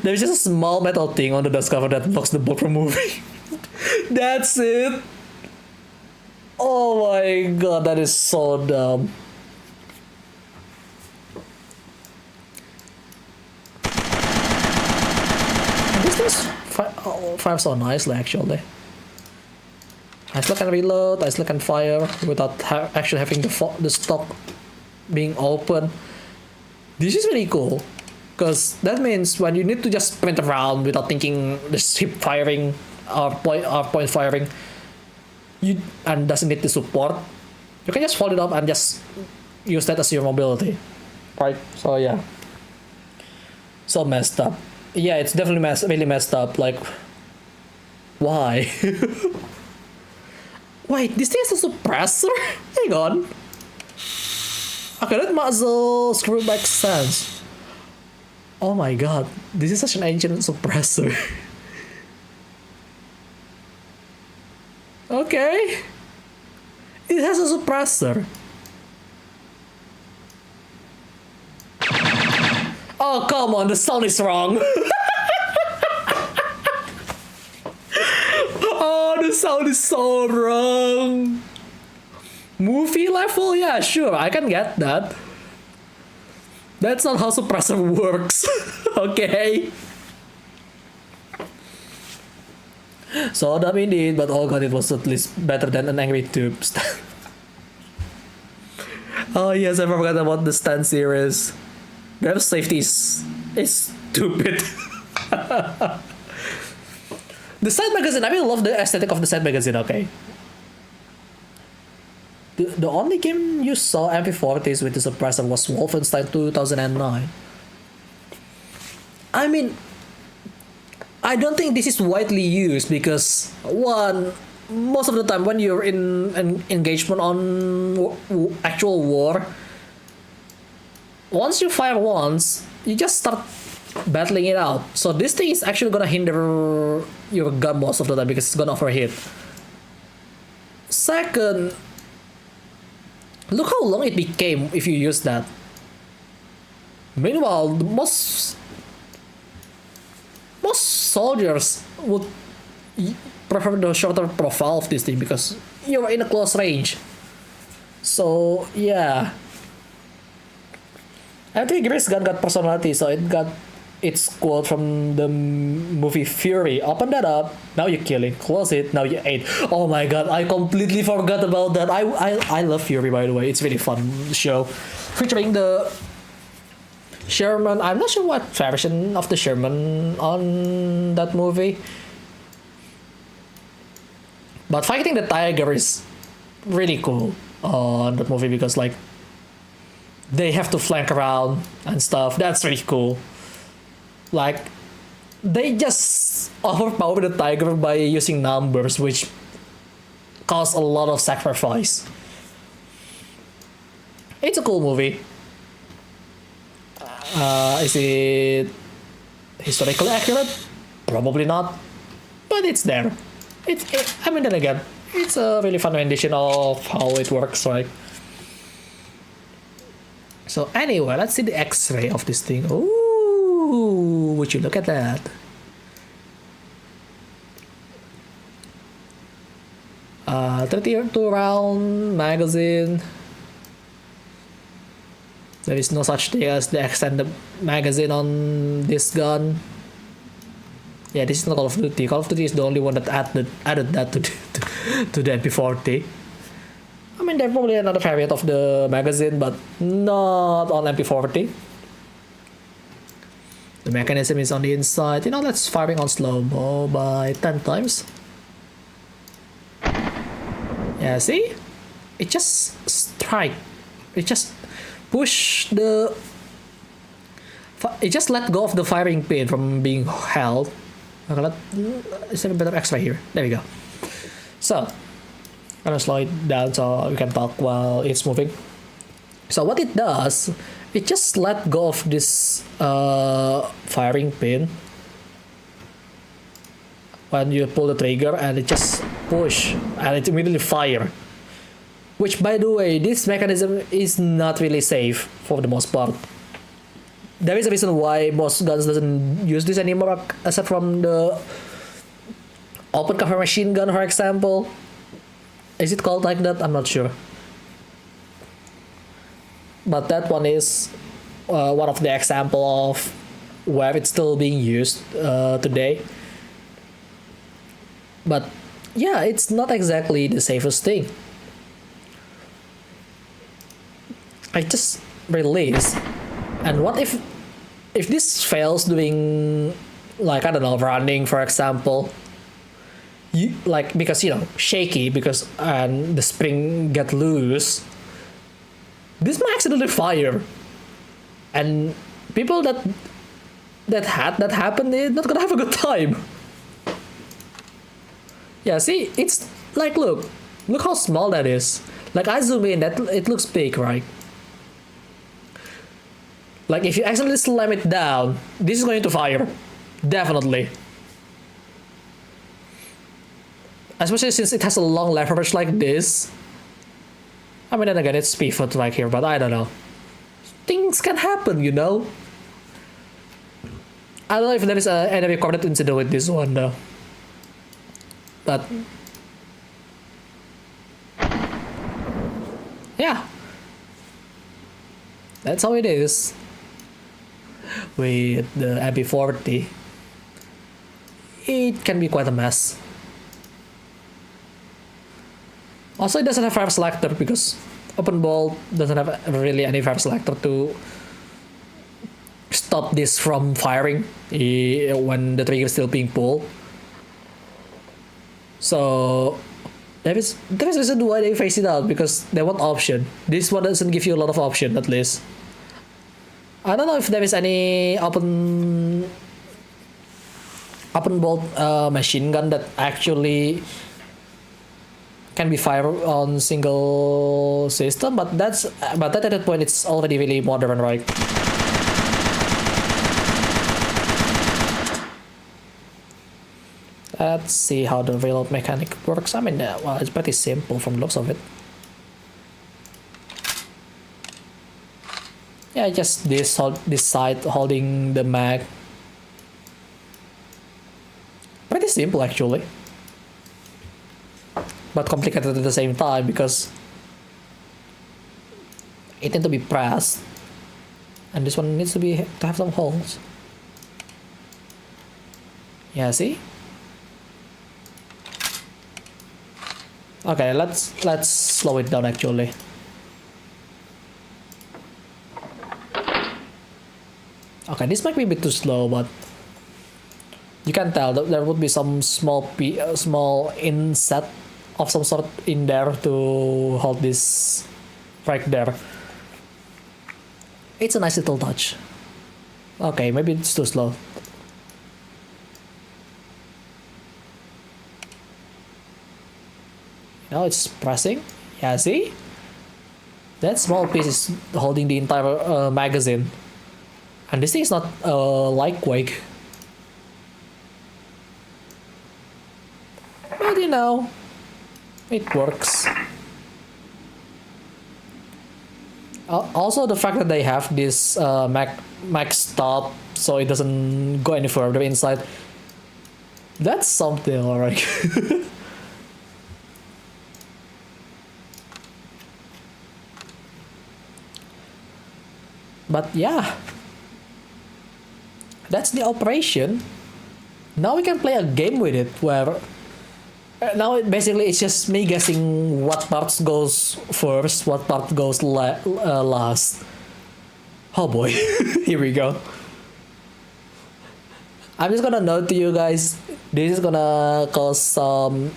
Speaker 1: There's just a small metal thing on the dust cover that blocks the bolt from moving. That's it. Oh my god, that is so dumb. These things fire so nicely, actually. I still can reload, I still can fire without actually having the stock being open. This is really cool, because that means when you need to just sprint around without thinking the ship firing or point firing, and doesn't need the support, you can just fold it up and just use that as your mobility, right? So yeah, so messed up. Yeah, it's definitely really messed up. Like, why? Wait, this thing has a suppressor? Hang on. Okay, that muzzle screw makes sense. Oh my god, this is such an ancient suppressor. Okay. It has a suppressor. Oh, come on, the sound is wrong. Oh, the sound is so wrong. Movie level? Yeah, sure, I can get that. That's not how suppressor works. Okay. So dumb indeed, but oh god, it was at least better than an angry tube stand. Oh yes, I forgot about the stand series. Their safety is stupid. The side magazine, I really love the aesthetic of the side magazine, okay? The only game you saw MP40s with the suppressor was Wolfenstein 2009. I mean, I don't think this is widely used because, one, most of the time when you're in an engagement on actual war, once you fire once, you just start battling it out. So this thing is actually gonna hinder your gun most of the time because it's gonna overheat. Second, look how long it became if you use that. Meanwhile, most soldiers would prefer the shorter profile of this thing because you're in a close range. So yeah. I think Grace gun got personality, so it got its quote from the movie Fury. Open that up, now you're killing. Close it, now you ate. Oh my god, I completely forgot about that. I love Fury, by the way. It's really fun show. Featuring the Sherman. I'm not sure what version of the Sherman on that movie. But fighting the tiger is really cool on that movie because like they have to flank around and stuff. That's really cool. Like they just overpower the tiger by using numbers, which cause a lot of sacrifice. It's a cool movie. Is it historically accurate? Probably not, but it's there. I mean, then again, it's a really fun rendition of how it works, right? So anyway, let's see the X-ray of this thing. Ooh, would you look at that? Uh, 32 round magazine. There is no such thing as the extended magazine on this gun. Yeah, this is not Call of Duty. Call of Duty is the only one that added that to the MP40. I mean, there's probably another variant of the magazine, but not on MP40. The mechanism is on the inside. You know, that's firing on slow-mo by 10 times. Yeah, see? It just strike. It just push the... It just let go of the firing pin from being held. Is there a better X-ray here? There we go. So, I'm gonna slow it down so we can talk while it's moving. So what it does, it just let go of this firing pin when you pull the trigger, and it just push and it immediately fire. Which, by the way, this mechanism is not really safe for the most part. There is a reason why most guns doesn't use this anymore, except from the open cover machine gun, for example. Is it called like that? I'm not sure. But that one is one of the example of where it's still being used today. But yeah, it's not exactly the safest thing. I just release, and what if this fails doing, like, I don't know, running, for example, you, like, because, you know, shaky, because and the spring get loose, this might accidentally fire, and people that had that happen, they're not gonna have a good time. Yeah, see, it's like, look how small that is. Like, I zoom in, that it looks big, right? Like, if you accidentally slam it down, this is going to fire. Definitely. especially since it has a long leverage like this. I mean, then again, it's pivot right here, but I don't know. Things can happen, you know. I don't know if there is any recorded incident with this one though. But yeah, that's how it is with the MP40. It can be quite a mess. Also, it doesn't have fire selector because open bolt doesn't have really any fire selector to stop this from firing when the trigger is still being pulled. So there is reason why they phase it out, because they want option. This one doesn't give you a lot of option, at least. I don't know if there is any open bolt machine gun that actually can be fired on single system, but at that point it's already really modern, right? Let's see how the reload mechanic works. I mean, well, it's pretty simple from the looks of it. Yeah, just this side holding the mag. Pretty simple actually, but complicated at the same time because it needs to be pressed, and this one needs to have some holes. Yeah, see? Okay, let's slow it down actually. Okay, this might be a bit too slow, but you can tell that there would be some small inset of some sort in there to hold this right there. It's a nice little touch. Okay, maybe it's too slow. Now it's pressing. Yeah, see? That small piece is holding the entire magazine. And this thing is not lightweight. But you know, it works. Also, the fact that they have this mag stop so it doesn't go any further inside, that's something, alright. But yeah, that's the operation. Now we can play a game with it where now basically it's just me guessing what parts goes first, what part goes last. Oh boy, here we go. I'm just gonna note to you guys, this is gonna cause some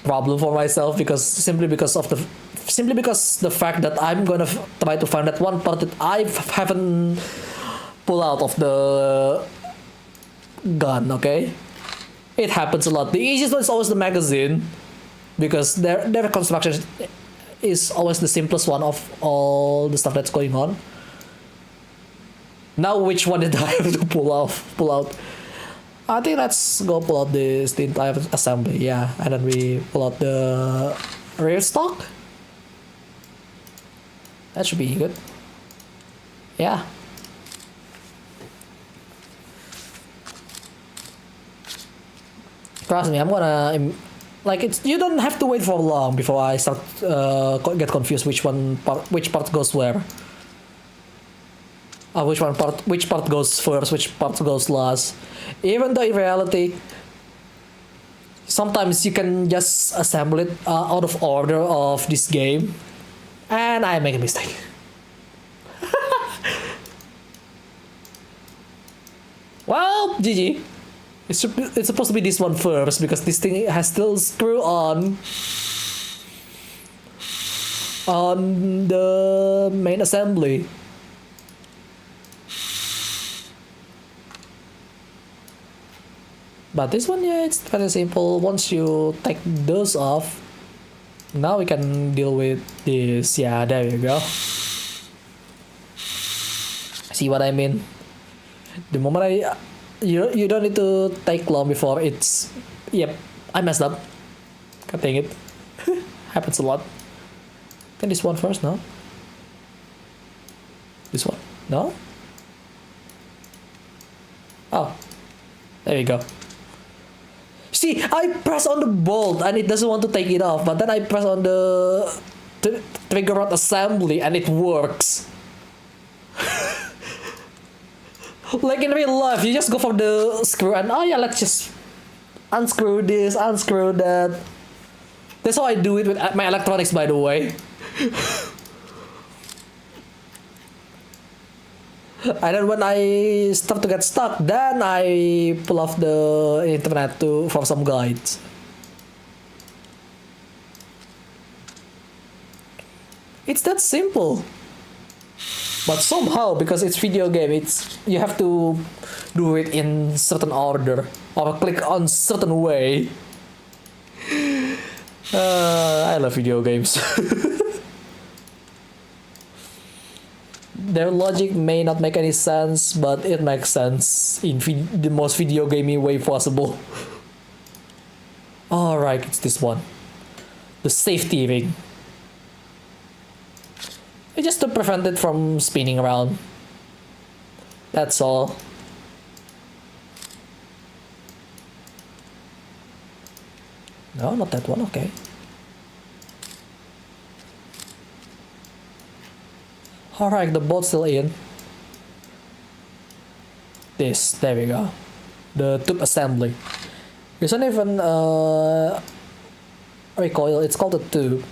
Speaker 1: problem for myself simply because the fact that I'm gonna try to find that one part that I haven't pulled out of the gun. Okay, it happens a lot. The easiest one is always the magazine because their construction is always the simplest one of all the stuff that's going on. Now, which one did I have to pull out? I think let's go pull out the entire assembly. Yeah, and then we pull out the rear stock. That should be good. Yeah. Trust me, I'm gonna you don't have to wait for long before I start get confused which part goes where. Which part goes first, which part goes last. Even though in reality, sometimes you can just assemble it out of order of this game. And I make a mistake. Well, GG. It's supposed to be this one first because this thing has still screw on the main assembly. But this one, yeah, it's very simple. Once you take those off, now we can deal with this. Yeah, there you go. See what I mean? The moment you don't need to take long before it's Yep, I messed up. God dang it. Happens a lot. Then this one first, no? This one? No? Oh. There you go. See, I press on the bolt and it doesn't want to take it off, but then I press on the trigger rod assembly and it works. Like in real life, you just go for the screw and oh yeah, let's just unscrew this, unscrew that. That's how I do it with my electronics, by the way. And then when I start to get stuck, then I pull off the internet for some guides. It's that simple. But somehow, because it's video game, you have to do it in certain order or click on certain way. I love video games. Their logic may not make any sense, but it makes sense in the most video gamey way possible. Alright, it's this one. The safety ring. It's just to prevent it from spinning around. That's all. No, not that one, okay. Alright, the bolt's still in. There we go. The tube assembly. It's not even recoil, it's called a tube.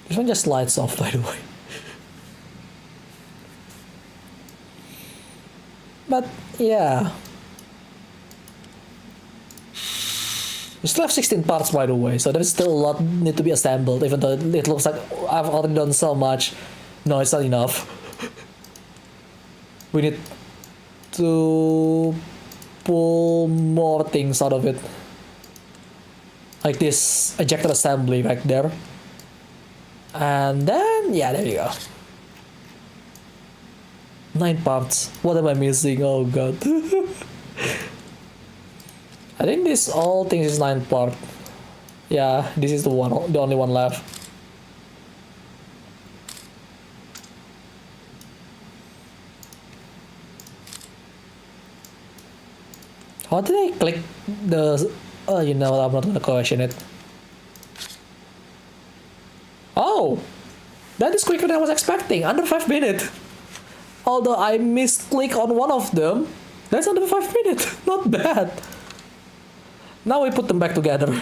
Speaker 1: This one just slides off, by the way. But yeah, you still have 16 parts, by the way, so there's still a lot need to be assembled, even though it looks like I've already done so much. No, it's not enough. We need to pull more things out of it, like this ejector assembly back there. And then, yeah, there you go. 9 parts. What am I missing? Oh god. I think this all things is 9 part. Yeah, this is the only one left. How did I click the... Oh, you know, I'm not gonna question it. Oh! That is quicker than I was expecting. Under 5 minutes. Although I misclick on one of them, that's under 5 minutes. Not bad. Now we put them back together.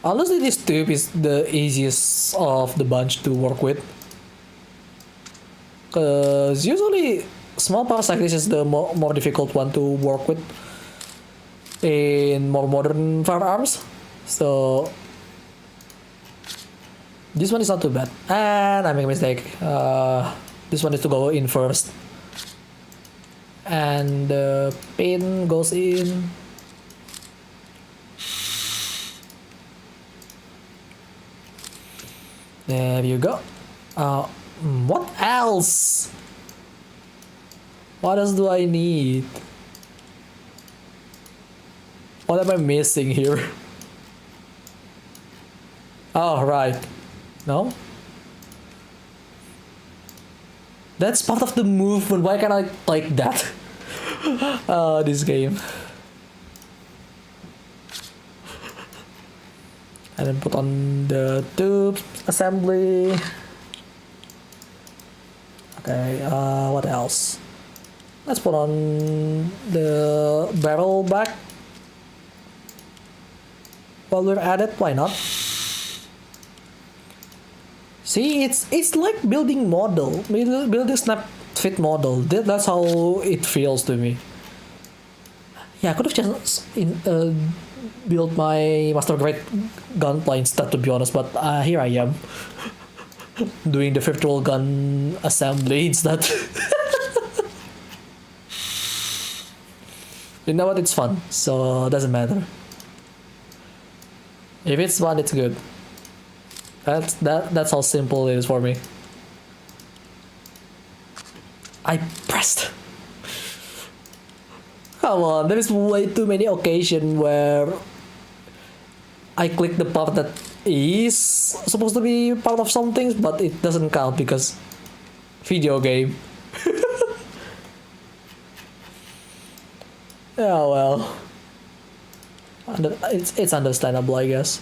Speaker 1: Honestly, this tube is the easiest of the bunch to work with. Because usually small parts like this is the more difficult one to work with in more modern firearms. So this one is not too bad. And I make a mistake. This one needs to go in first. And the pin goes in. There you go. What else? What else do I need? What am I missing here? Oh, right. No? That's part of the movement. Why can't I like that? This game. And then put on the tube assembly. Okay, what else? Let's put on the barrel back. While we're at it, why not? See, it's like building model, building snap fit model. That's how it feels to me. Yeah, I could have just built my master grade gunplay instead, to be honest. But here I am, doing the virtual gun assembly instead. You know what? It's fun, so it doesn't matter. If it's fun, it's good. That's how simple it is for me. I pressed. Come on, there is way too many occasions where I click the part that is supposed to be part of some things, but it doesn't count because video game. Yeah, well, it's understandable, I guess.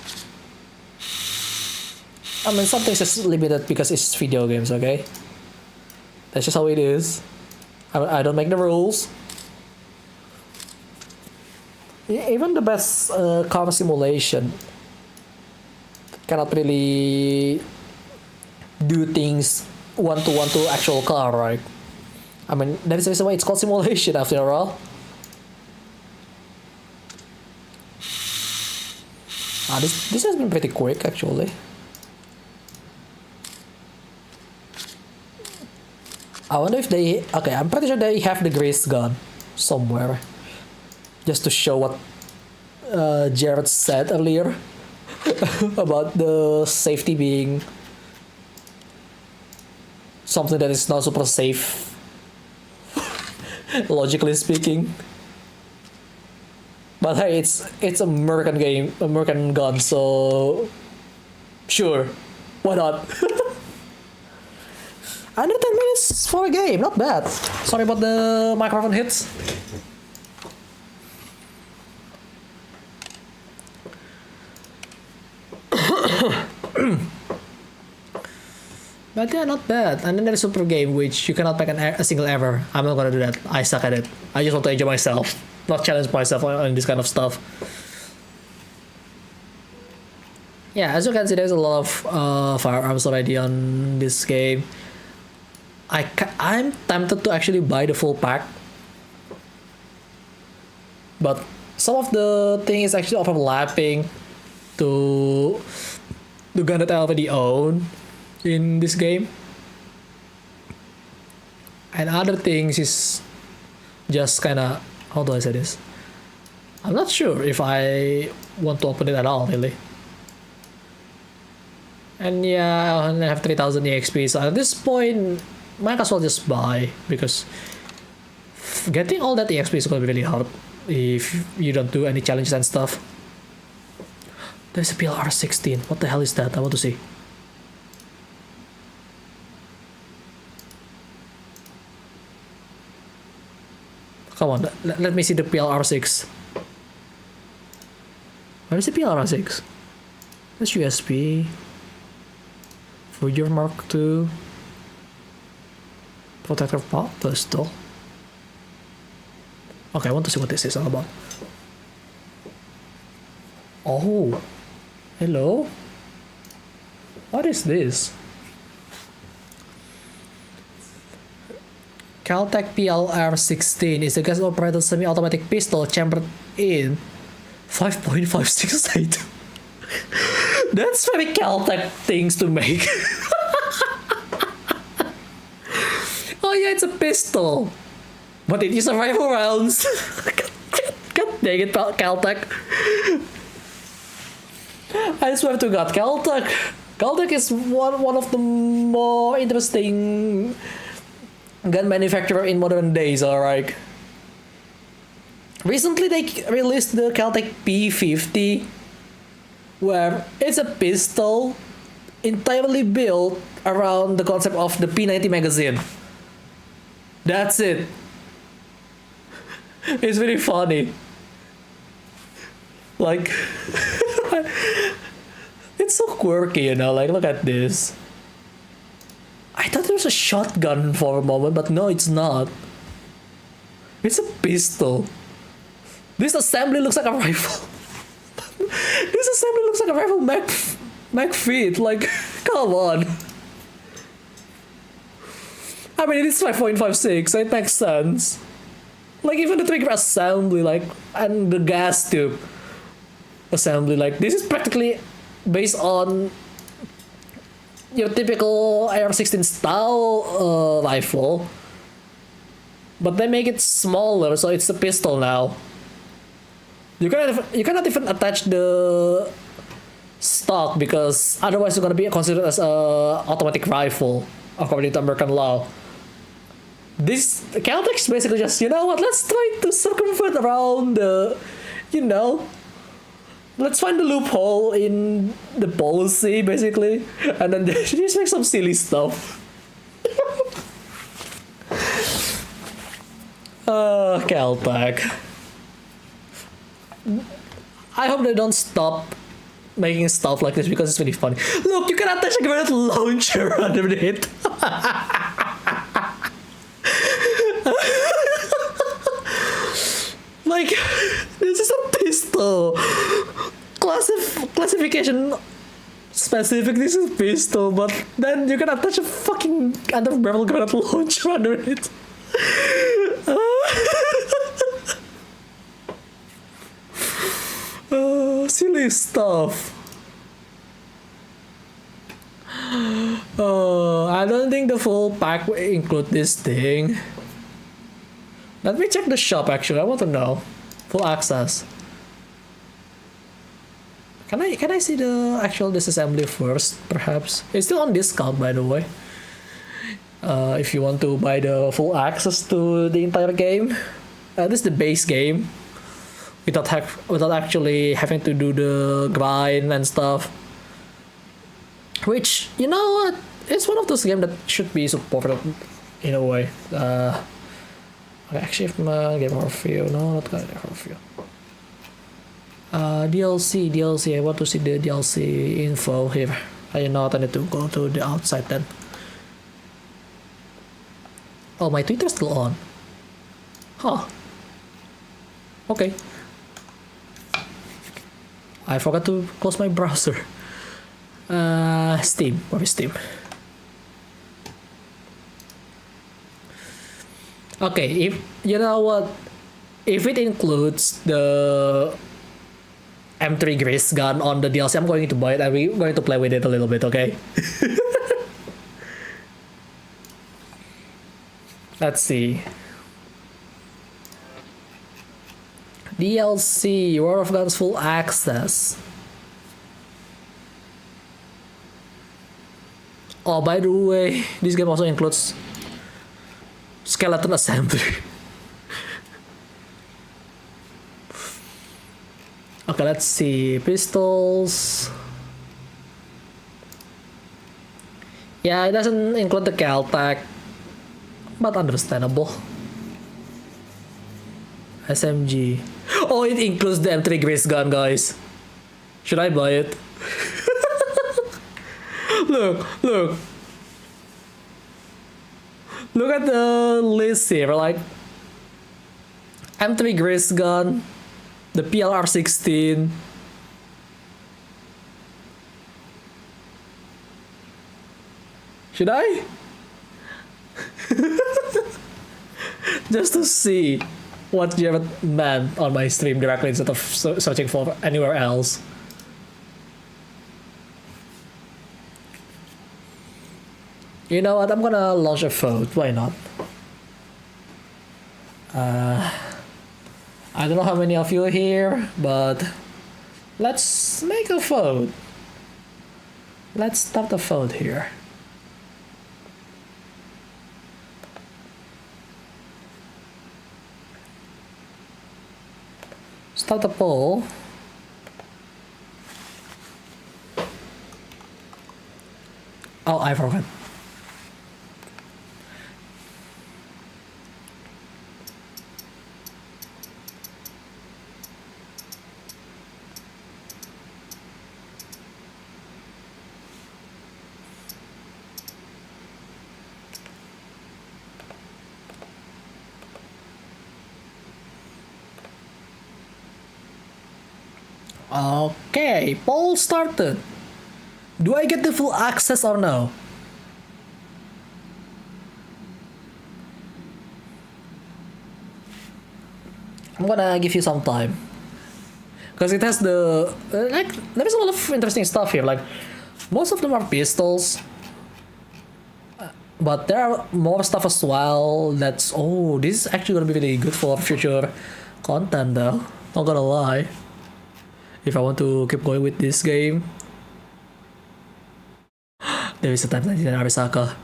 Speaker 1: I mean, some things is limited because it's video games, okay? That's just how it is. I don't make the rules. Even the best car simulation cannot really do things one-to-one to actual car, right? I mean, that is the reason why it's called simulation after all. This has been pretty quick, actually. I wonder if they... Okay, I'm pretty sure they have the grease gun somewhere. Just to show what Jared said earlier about the safety being something that is not super safe, logically speaking. But hey, it's American game, American gun, so sure, why not? Under 10 minutes for a game, not bad. Sorry about the microphone hits. But yeah, not bad. And then there's Super Game, which you cannot make a single error. I'm not gonna do that. I suck at it. I just want to enjoy myself, not challenge myself on this kind of stuff. Yeah, as you can see, there's a lot of firearms already on this game. I'm tempted to actually buy the full pack, but some of the thing is actually overlapping to the gun that I already own in this game, and other things is just kind of, how do I say this? I'm not sure if I want to open it at all, really. And yeah, I only have 3000 EXP, so at this point might as well just buy, because getting all that EXP is gonna be really hard if you don't do any challenges and stuff. There's a PLR-16. What the hell is that? I want to see. Come on, let me see the PLR-6. Where is the PLR-6? That's USB. Voyager Mark II. Protector pistol. Okay, I want to see what this is all about. Oh, hello. What is this? Caltech PLR-16 is a gas-operated semi-automatic pistol chambered in 5.568. That's very Caltech things to make. Oh yeah, it's a pistol, but it is a rifle rounds. God dang it, Caltech. I swear to God, Caltech. Caltech is one of the more interesting gun manufacturer in modern days, alright. Recently they released the Caltech P50, where it's a pistol entirely built around the concept of the P90 magazine. That's it. It's very funny. Like, it's so quirky, you know, like, look at this. I thought it was a shotgun for a moment, but no, it's not. It's a pistol. This assembly looks like a rifle. This assembly looks like a rifle mag fit. Like, come on. I mean, it is 5.56, so it makes sense. Like, even the trigger assembly, like, and the gas tube assembly, like, this is practically based on your typical AR-16 style rifle, but they make it smaller, so it's a pistol now. You cannot even attach the stock, because otherwise it's gonna be considered as a automatic rifle according to American law. This Caltech's basically just, you know what, let's try to circumvent around the, you know, let's find the loophole in the policy basically, and then just make some silly stuff. Caltech. I hope they don't stop making stuff like this because it's really funny. Look, you can attach a grenade launcher underneath. Like, this is a pistol. Classification specific, this is pistol, but then you can attach a fucking anti-barrel grenade launcher underneath. Silly stuff. I don't think the full pack will include this thing. Let me check the shop actually, I want to know. Full access. Can I see the actual disassembly first, perhaps? It's still on discount, by the way. If you want to buy the full access to the entire game. This is the base game. Without actually having to do the grind and stuff. Which, you know what? It's one of those games that should be supported in a way. Actually, game overview. No, not game overview. DLC. I want to see the DLC info here. I know I need to go to the outside then. Oh, my Twitter's still on. Huh. Okay. I forgot to close my browser. Steam. Where is Steam? Okay, if you know what, if it includes the M3 Grease gun on the DLC, I'm going to buy it and we're going to play with it a little bit, okay? Let's see. DLC, War of Guns full access. Oh, by the way, this game also includes skeleton assembly. Okay, let's see. Pistols. Yeah, it doesn't include the Caltech, but understandable. SMG. Oh, it includes the M3 Grace gun, guys. Should I buy it? Look. Look at the list here, like M3 Grace gun, the PLR-16. Should I? Just to see what you ever meant on my stream directly instead of searching for anywhere else. You know what, I'm gonna launch a vote, why not? I don't know how many of you are here, but let's make a vote. Let's start the vote here. Start the poll. Oh, I forgot. Okay, poll started. Do I get the full access or no? I'm gonna give you some time. Because it has the... like, there is a lot of interesting stuff here. Like, most of them are pistols. But there are more stuff as well that's... oh, this is actually gonna be really good for future content though. Not gonna lie. If I want to keep going with this game. There is a timeline in Arisaka.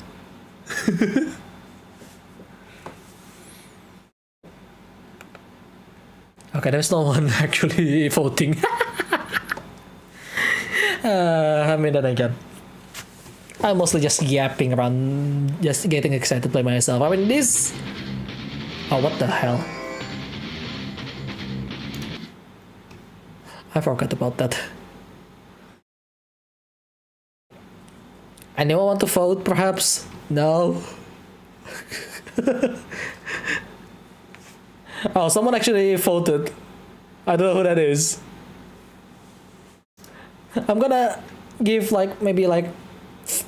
Speaker 1: Okay, there's no one actually voting. I mean, then again, I'm mostly just yapping around, just getting excited by myself. I mean, this... Oh, what the hell? I forgot about that. Anyone want to vote, perhaps? No? Oh, someone actually voted. I don't know who that is. I'm gonna give maybe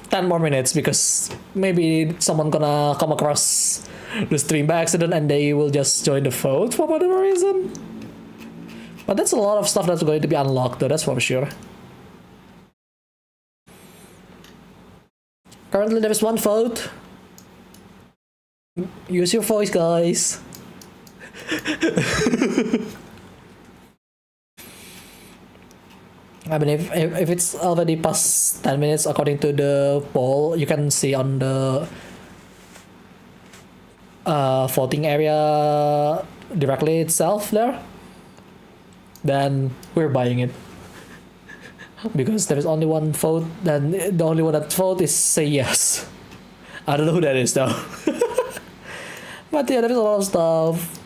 Speaker 1: 10 more minutes because maybe someone gonna come across the stream by accident and they will just join the vote for whatever reason. But that's a lot of stuff that's going to be unlocked though, that's for sure. Currently there is one vote. Use your voice, guys. I mean, if it's already past 10 minutes according to the poll, you can see on the voting area directly itself there, then we're buying it. Because there is only one vote, then the only one that vote is say yes. I don't know who that is though. But yeah, there is a lot of stuff.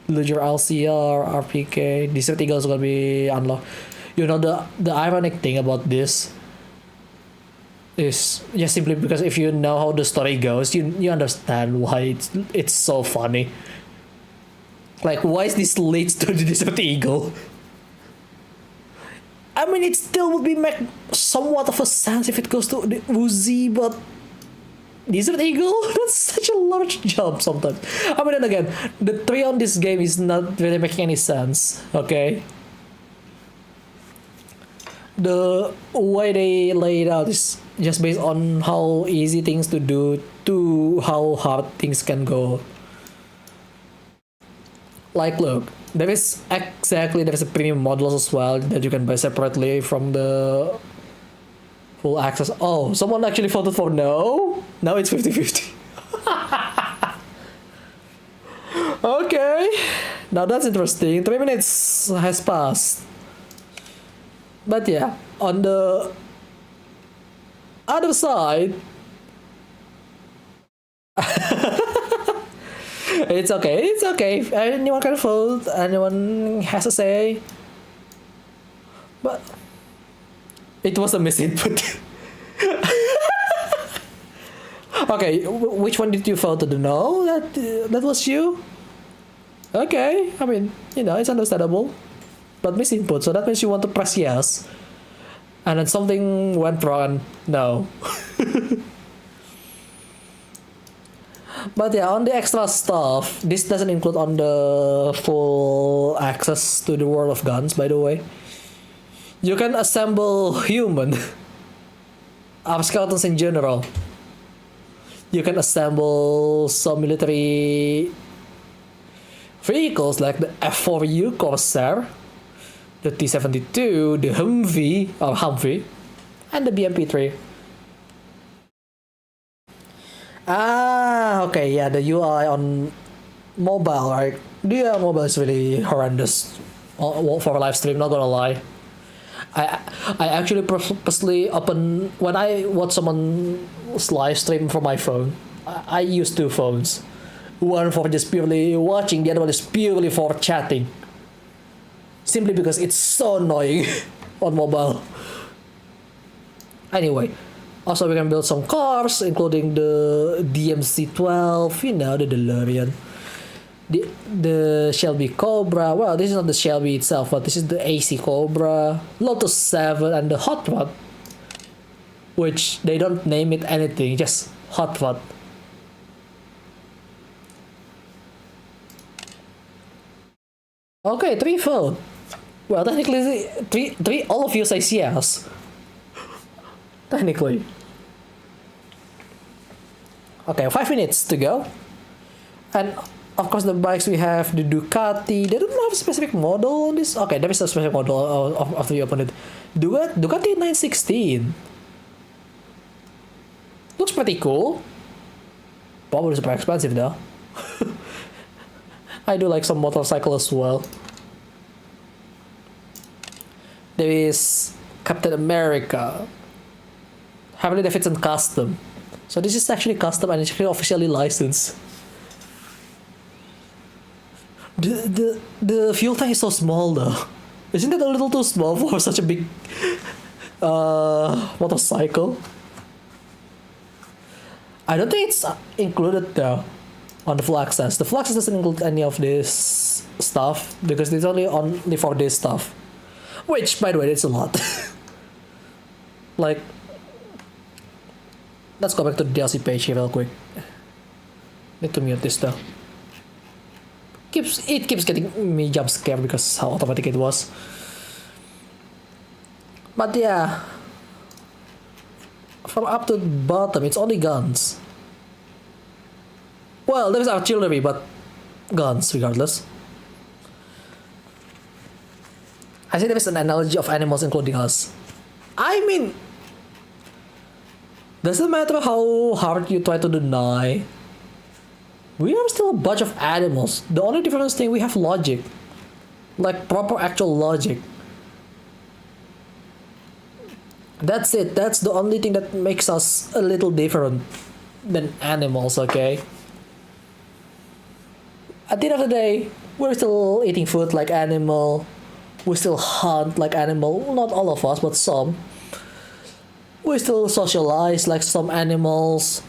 Speaker 1: Luger LCR, RPK, Desert Eagle is gonna be unlocked. You know, the ironic thing about this is just simply because if you know how the story goes, you understand why it's so funny. Like, why is this leads to the Desert Eagle? I mean, it still would be make somewhat of a sense if it goes to the Uzi, but Desert Eagle? That's such a large jump sometimes. I mean, then again, the tree on this game is not really making any sense, okay? The way they lay it out is just based on how easy things to do to how hard things can go. Like, look, there is a premium models as well that you can buy separately from the full access. Oh, someone actually voted for no? Now it's 50-50. Okay, now that's interesting. 3 minutes has passed. But yeah, on the other side, it's okay. Anyone can vote, anyone has a say. But it was a misinput. Okay, which one did you vote to the no? That was you? Okay, I mean, it's understandable. But misinput, so that means you want to press yes. And then something went wrong and no. But yeah, on the extra stuff, this doesn't include on the full access to the world of guns, by the way. You can assemble human skeletons in general. You can assemble some military vehicles like the F4U Corsair, the T-72, the Humvee, and the BMP-3. Ah, okay, yeah, the UI on mobile, right? The UI on mobile is really horrendous for a live stream, not gonna lie. I actually purposely open when I watch someone's live stream from my phone. I use two phones, one for just purely watching, the other one is purely for chatting. Simply because it's so annoying on mobile. Anyway, also we can build some cars, including the DMC-12, the DeLorean. The Shelby Cobra. Well, this is not the Shelby itself, but this is the AC Cobra, Lotus 7, and the Hot Rod, which they don't name it anything, just Hot Rod. Okay, 3 vote. Well, technically, three. All of you say yes. Technically. Okay, 5 minutes to go, and of course the bikes we have the Ducati. They don't have a specific model on this. Okay, there is a specific model after you open it. Ducati 916. Looks pretty cool. Probably super expensive though. I do like some motorcycle as well. There is Captain America, Harley Davidson Custom. So this is actually custom and it's actually officially licensed. The fuel tank is so small though. Isn't it a little too small for such a big motorcycle? I don't think it's included though on the full access. The full access doesn't include any of this stuff because it's only for this stuff. Which, by the way, it's a lot. Like, let's go back to the DLC page here real quick. Need to mute this though. It keeps getting me jump scared because how automatic it was. But yeah, from up to bottom, it's only guns. Well, there's artillery, but guns regardless. I say there is an analogy of animals including us. I mean, doesn't matter how hard you try to deny, we are still a bunch of animals. The only difference thing, we have logic. Like proper actual logic. That's it. That's the only thing that makes us a little different than animals, okay? At the end of the day, we're still eating food like animal. We still hunt like animal. Not all of us, but some. We still socialize like some animals.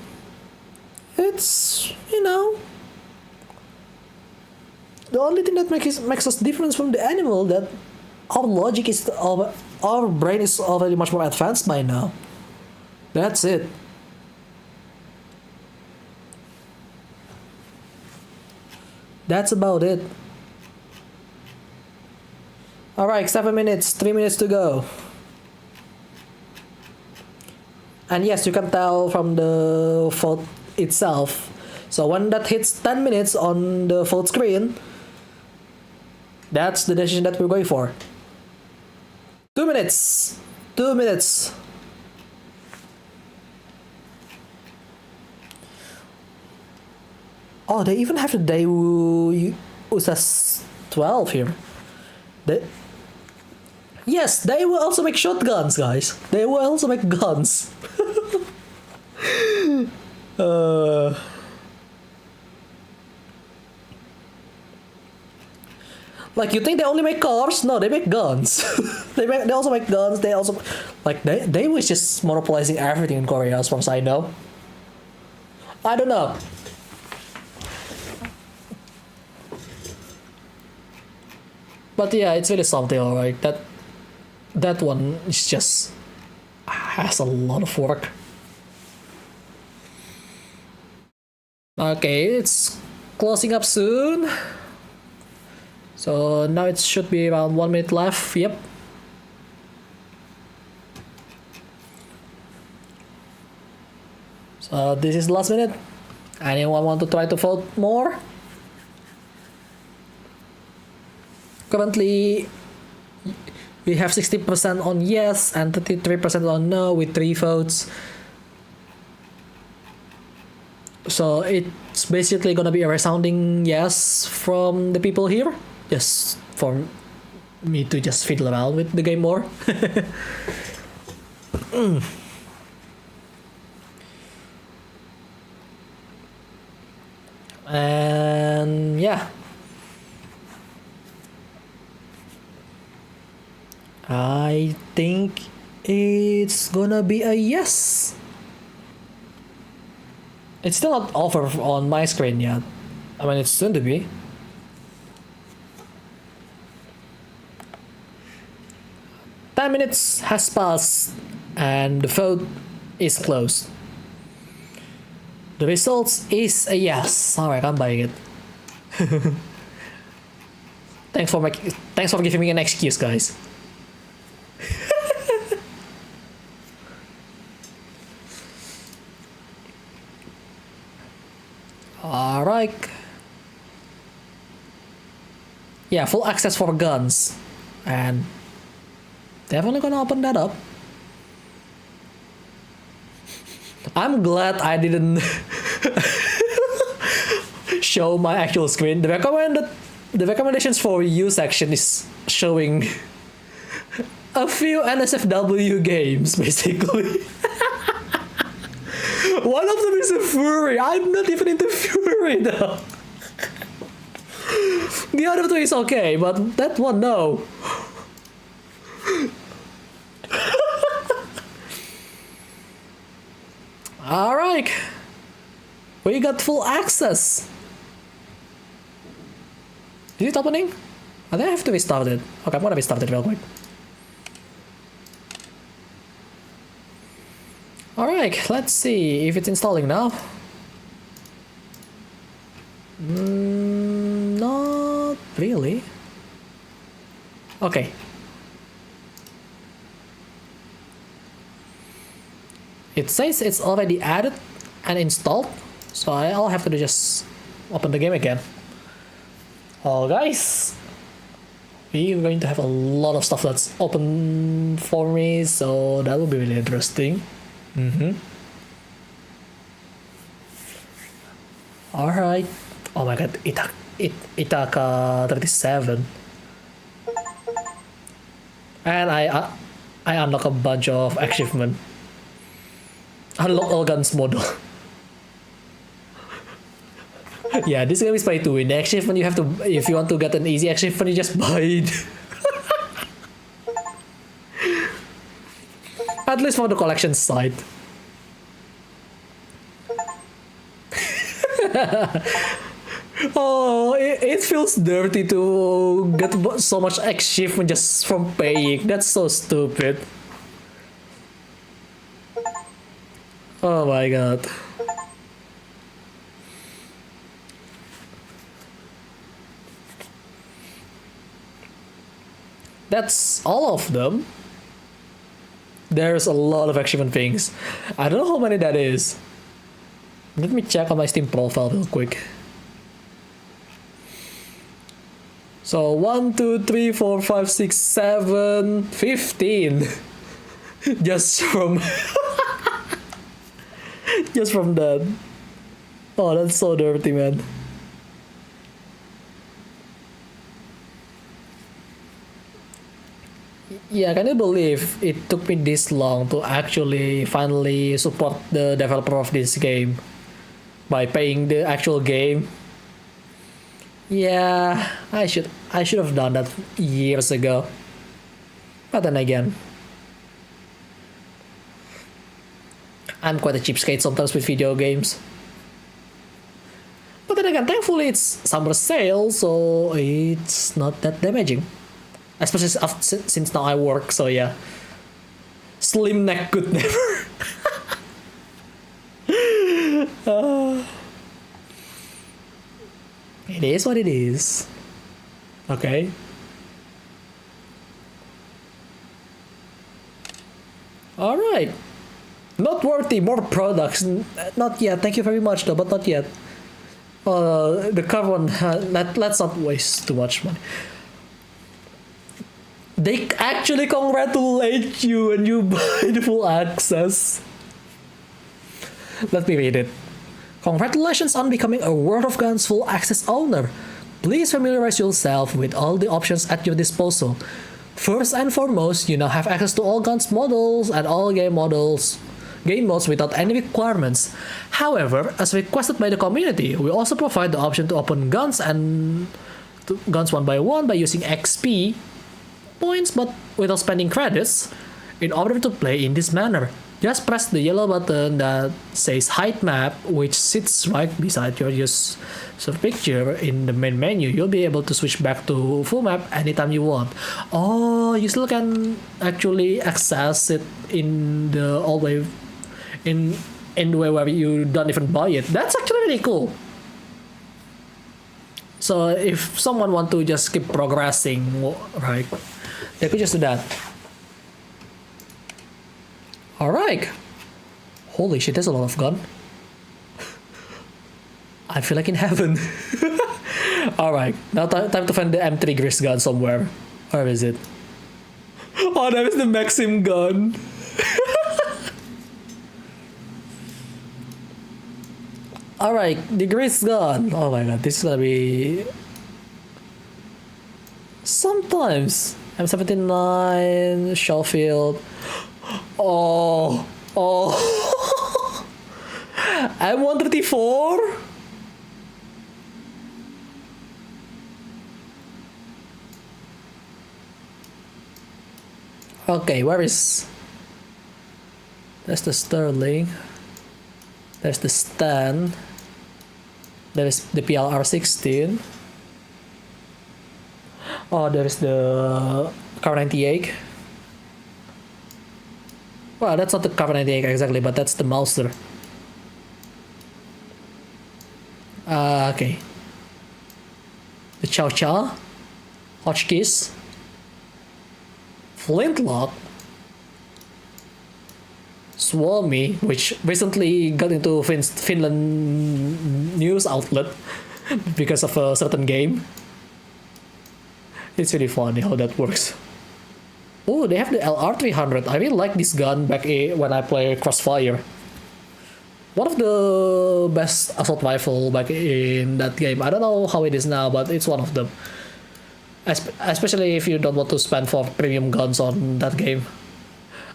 Speaker 1: It's, you know, the only thing that makes us different from the animal, that our logic is, our brain is already much more advanced by now. That's it. That's about it. Alright, 7 minutes, 3 minutes to go. And yes, you can tell from the vote itself. So when that hits 10 minutes on the vote screen, that's the decision that we're going for. 2 minutes. 2 minutes. Oh, they even have the Deus 12 here. Yes, they will also make shotguns, guys. They will also make guns. Like, you think they only make cars? No, they make guns. they also make guns. They also, like, they was just monopolizing everything in Korea, as far as I know. I don't know. But yeah, it's really something, alright. That one is just has a lot of work. Okay, it's closing up soon. So now it should be around 1 minute left. Yep. So this is the last minute. Anyone want to try to vote more? Currently, we have 60% on yes and 33% on no with 3 votes. So it's basically gonna be a resounding yes from the people here. Just for me to just fiddle around with the game more. And yeah. I think it's gonna be a yes. It's still not over on my screen yet. I mean, it's soon to be. Ten minutes has passed and the vote is closed. The results is a yes. Alright, I'm buying it. Thanks for giving me an excuse, guys. Alright. Yeah, full access for guns. And definitely gonna open that up. I'm glad I didn't show my actual screen. The recommendations for you section is showing a few NSFW games, basically. One of them is a Fury. I'm not even into Fury though. The other two is okay, but that one, no. Alright. We got full access. Is it opening? I think I have to restart it. Okay, I'm gonna restart it real quick. Alright, let's see if it's installing now. Not really. Okay. It says it's already added and installed, so I'll have to just open the game again. Oh guys, we're going to have a lot of stuff that's open for me, so that will be really interesting. Alright. Oh my god, Itaka 37. And I unlock a bunch of achievements. Unlock all guns model. Yeah, this game is pay to win. The achievement you have to, if you want to get an easy achievement, you just buy it. At least for the collection side. Oh, it feels dirty to get so much achievement just from paying. That's so stupid. Oh my god. That's all of them. There's a lot of achievement things. I don't know how many that is. Let me check on my Steam profile real quick. So 1, 2, 3, 4, 5, 6, 7, 15. Just from just from that. Oh, that's so dirty, man. Yeah, can you believe it took me this long to actually finally support the developer of this game by paying the actual game? Yeah, I should have done that years ago. But then again, I'm quite a cheapskate sometimes with video games. But then again, thankfully it's summer sale, so it's not that damaging. Especially since now I work, so yeah. Slim neck could never. It is what it is. Okay. Alright. Noteworthy, more products. Not yet, thank you very much though, but not yet. The cover one, let's not waste too much money. They actually congratulate you when you buy the full access. Let me read it. Congratulations on becoming a World of Guns full access owner. Please familiarize yourself with all the options at your disposal. First and foremost, you now have access to all guns models and all game modes without any requirements. However, as requested by the community, we also provide the option to open guns one by one by using XP points but without spending credits in order to play in this manner. Just press the yellow button that says hide map, which sits right beside your user picture in the main menu. You'll be able to switch back to full map anytime you want. Oh, you still can actually access it in the old way, in the way where you don't even buy it. That's actually really cool. So if someone want to just keep progressing, right, they could just do that. Alright. Holy shit, there's a lot of gun. I feel like in heaven. Alright, now time to find the M3 Gris gun somewhere. Where is it? Oh, that is the Maxim gun. Alright, the grease gun. Oh my god, this is gonna be... Sometimes. M79, Schofield. Oh. Oh. M134? Okay, where is... There's the Sterling. There's the Stan. There's the PLR16. Oh, there's the Car 98. Well, that's not the Car 98 exactly, but that's the Mauser. Okay. The Chow Chow. Hotchkiss. Flintlock. Suomi, which recently got into Finland news outlet because of a certain game. It's really funny how that works. Oh, they have the LR300. I really like this gun back when I play Crossfire. One of the best assault rifle back in that game. I don't know how it is now, but it's one of them. Especially if you don't want to spend for premium guns on that game.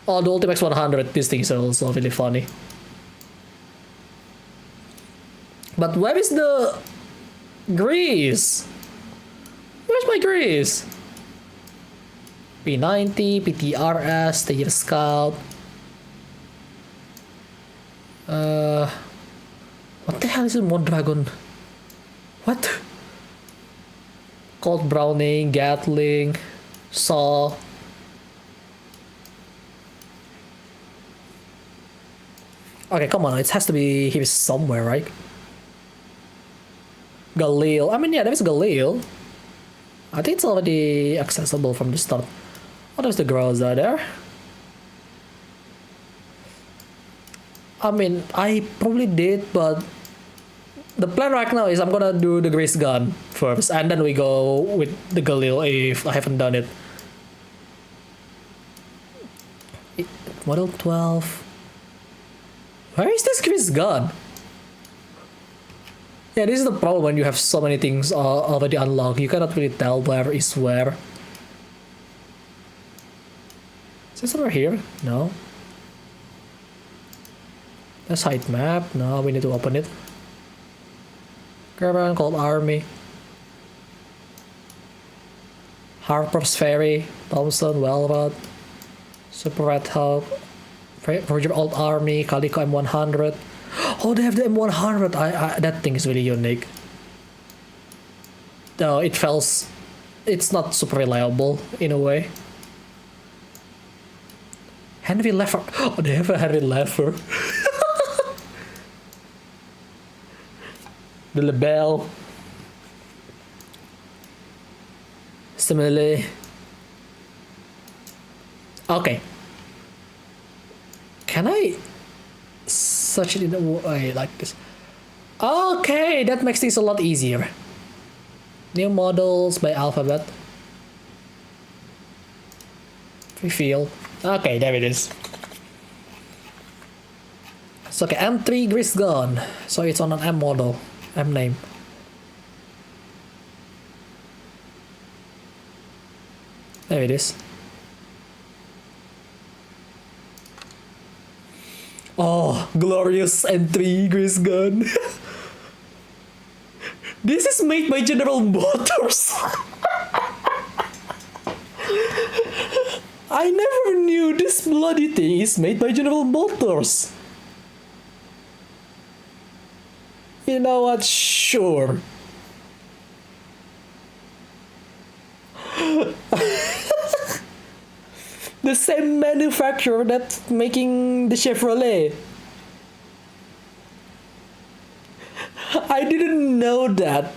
Speaker 1: Oh, the Ultimax 100, these things are also really funny. But where is the grease? Where's my grease? P90, PTRS, Tiger Scout. What the hell is a Mondragon? What? Colt Browning, Gatling, Saw. Okay, come on, it has to be here somewhere, right? Galil. I mean, yeah, there's Galil. I think it's already accessible from the start. Oh, there's the Groza there. I mean, I probably did, but the plan right now is I'm gonna do the Grease Gun first, and then we go with the Galil if I haven't done it. Model 12. Where is this Grease Gun? Yeah, this is the problem when you have so many things already unlocked. You cannot really tell where is where. Is this over here? No. That's height map. No, we need to open it. Caravan called Army. Harper's Ferry. Thompson, Wellrod. Super Red Hawk. Roger Old Army. Calico M100. Oh, they have the M100. That thing is really unique. No, it feels... It's not super reliable in a way. Henry Leffer. Oh, they have a Henry Leffer. The Lebel. Similarly. Okay. Can I search it in a way like this? Okay, that makes things a lot easier. New models by Alphabet. Refill. Okay, there it is. So okay, M3 Grease Gun. So it's on an M model. M name. There it is. Oh, glorious M3 Grease Gun. This is made by General Motors. I never knew this bloody thing is made by General Motors. You know what? Sure. The same manufacturer that's making the Chevrolet. I didn't know that.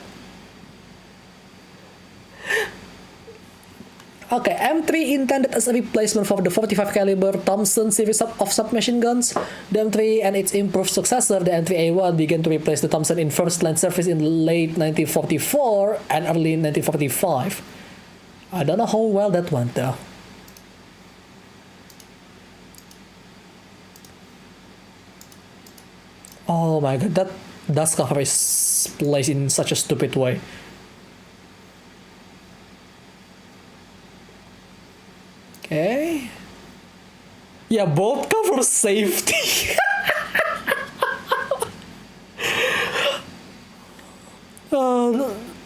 Speaker 1: Okay, M3 intended as a replacement for the 45 caliber Thompson series of submachine guns. The M3 and its improved successor, the M3A1, began to replace the Thompson in first line service in late 1944 and early 1945. I don't know how well that went though. Oh my god, dust cover is placed in such a stupid way. Okay. Yeah, both cover safety.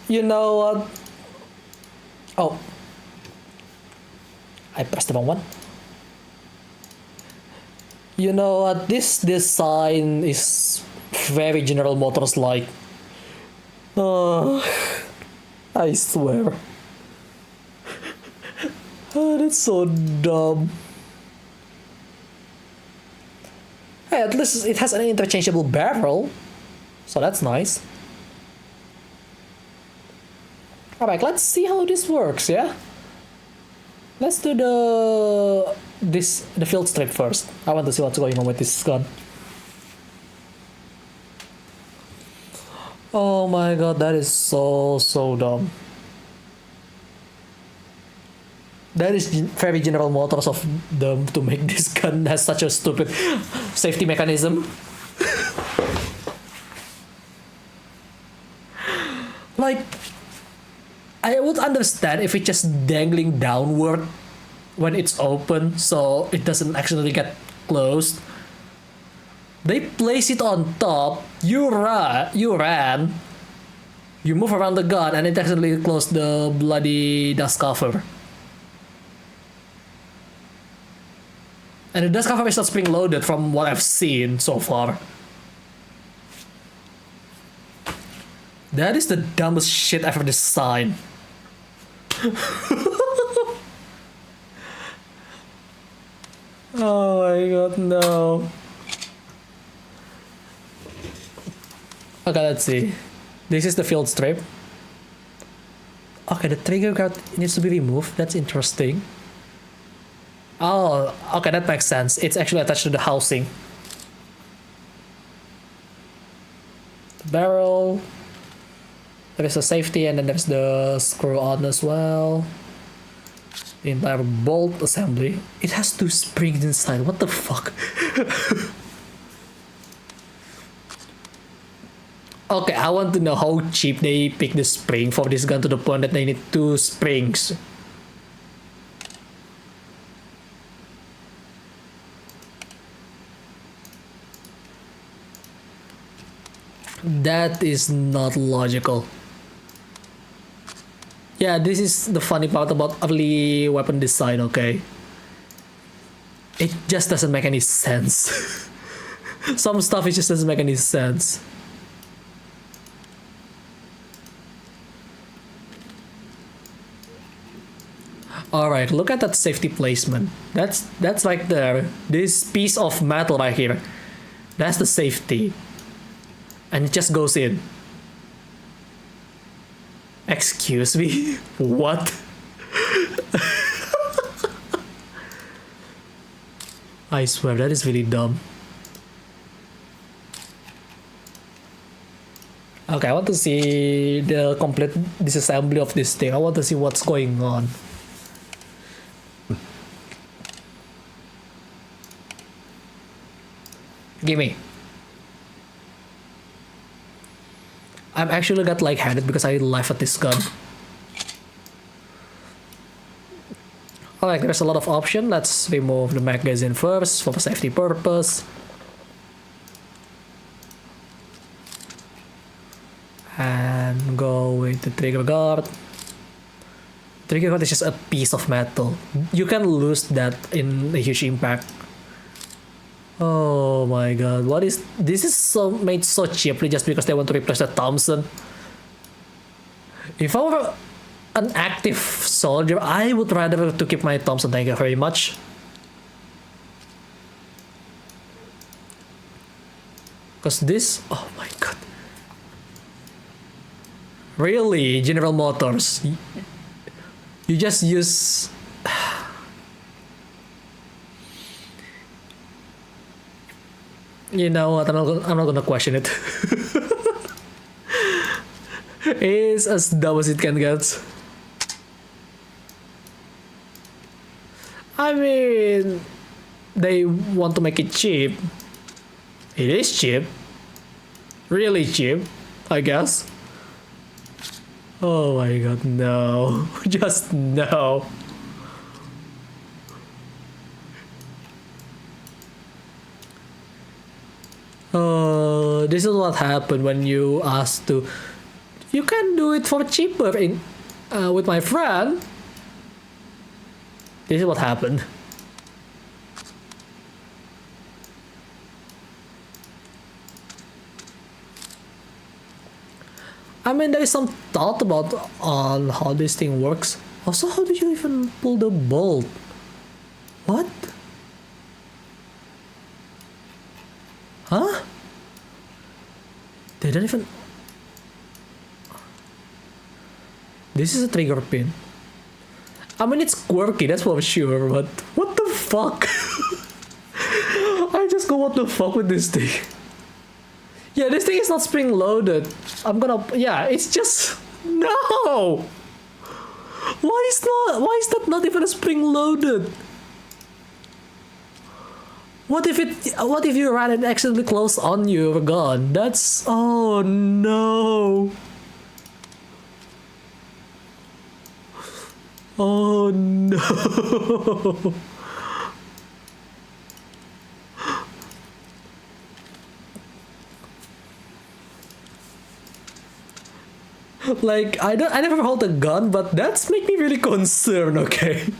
Speaker 1: You know what? Oh. I pressed the wrong one. You know what? This design is very General Motors like. I swear. That's so dumb. Hey, at least it has an interchangeable barrel, so that's nice. Alright, let's see how this works, yeah? Let's do the field strip first. I want to see what's going on with this gun. Oh my god, that is so dumb. That is very General Motors of them to make this gun has such a stupid safety mechanism. Like, I would understand if it's just dangling downward when it's open, so it doesn't actually get closed. They place it on top, you ran, you move around the gun, and it accidentally closed the bloody dust cover. And the dust cover is not spring loaded from what I've seen so far. That is the dumbest shit ever designed. Oh my god, no. Okay, let's see. This is the field strip. Okay, the trigger guard needs to be removed. That's interesting. Oh, okay, that makes sense. It's actually attached to the housing. The barrel. There is a safety, and then there's the screw on as well. The entire bolt assembly. It has two springs inside. What the fuck? Okay, I want to know how cheap they pick the spring for this gun to the point that they need two springs. That is not logical. Yeah, this is the funny part about early weapon design, okay? It just doesn't make any sense. Some stuff it just doesn't make any sense. Alright, look at that safety placement. That's right there. This piece of metal right here. That's the safety. And it just goes in. Excuse me? What? I swear, that is really dumb. Okay, I want to see the complete disassembly of this thing. I want to see what's going on. Gimme. I'm actually got lightheaded because I laugh at this gun. Alright, there's a lot of options. Let's remove the magazine first for safety purpose. And go with the trigger guard. Trigger guard is just a piece of metal. You can lose that in a huge impact. Oh my god, what is this? Is so made so cheaply just because they want to replace the Thompson. If I were an active soldier, I would rather to keep my Thompson. Thank you very much. Because this, oh my god. Really, General Motors? You just use... You know what, I'm not gonna question it. It's as dumb as it can get. I mean, they want to make it cheap. It is cheap. really cheap, I guess. Oh my god, no. Just no. This is what happened when you ask to. You can do it for cheaper in with my friend. This is what happened. I mean, there is some thought about on how this thing works. Also, how do you even pull the bolt? What? Huh? They don't even... This is a trigger pin. I mean, it's quirky, that's for sure, but what the fuck? I just go, what the fuck with this thing? Yeah, this thing is not spring loaded. I'm gonna... Yeah, it's just... No! Why is that not even a spring loaded? What if you ran it accidentally closed on your gun? That's... Oh no! Oh no! Like, I never hold a gun, but that's make me really concerned, okay?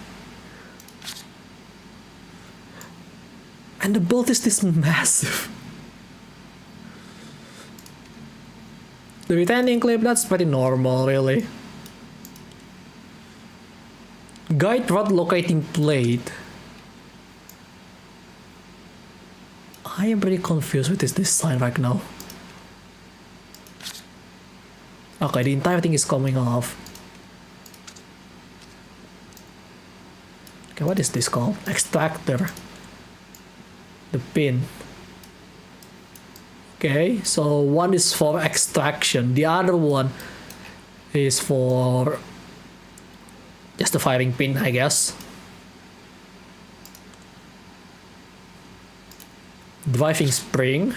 Speaker 1: And the bolt is this massive. The retaining clip, that's pretty normal, really. Guide rod locating plate. I am pretty confused with this design right now. Okay, the entire thing is coming off. Okay, what is this called? Extractor. The pin. Okay, so one is for extraction. The other one is for just the firing pin, I guess. Driving spring.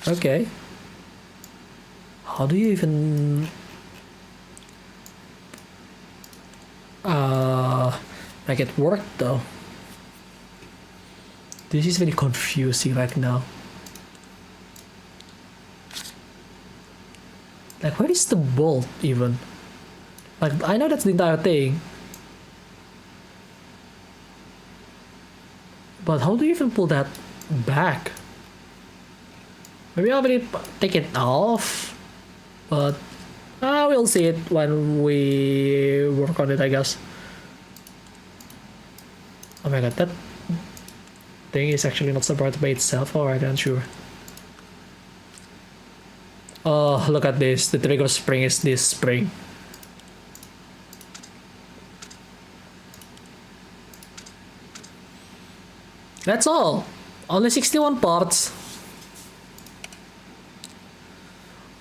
Speaker 1: Okay. How do you even make it work though? This is very confusing right now. Like, where is the bolt even? Like, I know that's the entire thing. But how do you even pull that back? Maybe I'll really take it off. But we'll see it when we work on it, I guess. Oh my god, that thing is actually not supported by itself. Alright, I'm sure. Oh, look at this. The trigger spring is this spring. That's all. Only 61 parts.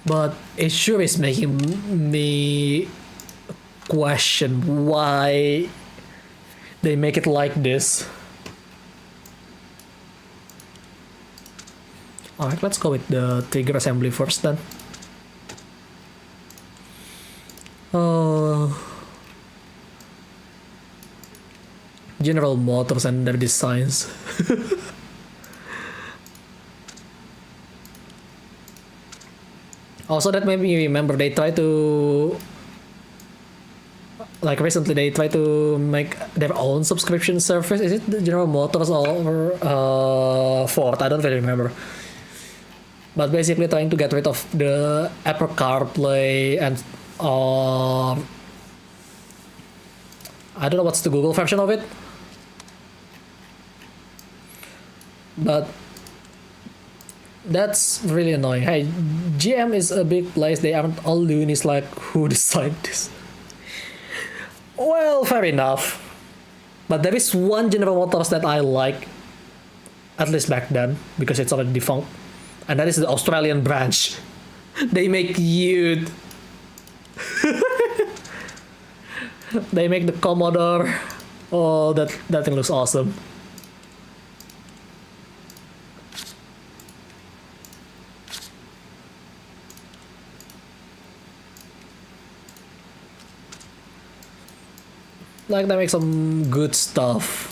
Speaker 1: But it sure is making me question why they make it like this. Alright, let's go with the trigger assembly first then. General Motors and their designs. Also, that made me remember they try to, like, recently they try to make their own subscription service. Is it General Motors or Ford? I don't really remember. But basically trying to get rid of the Apple CarPlay and I don't know what's the Google version of it. But that's really annoying. Hey, GM is a big place. They aren't all loonies. Like, who designed this? Well, fair enough. But there is one General Motors that I like, at least back then, because it's already defunct, and that is the Australian branch. They make Ute. They make the Commodore. Oh, that thing looks awesome. Like they make some good stuff.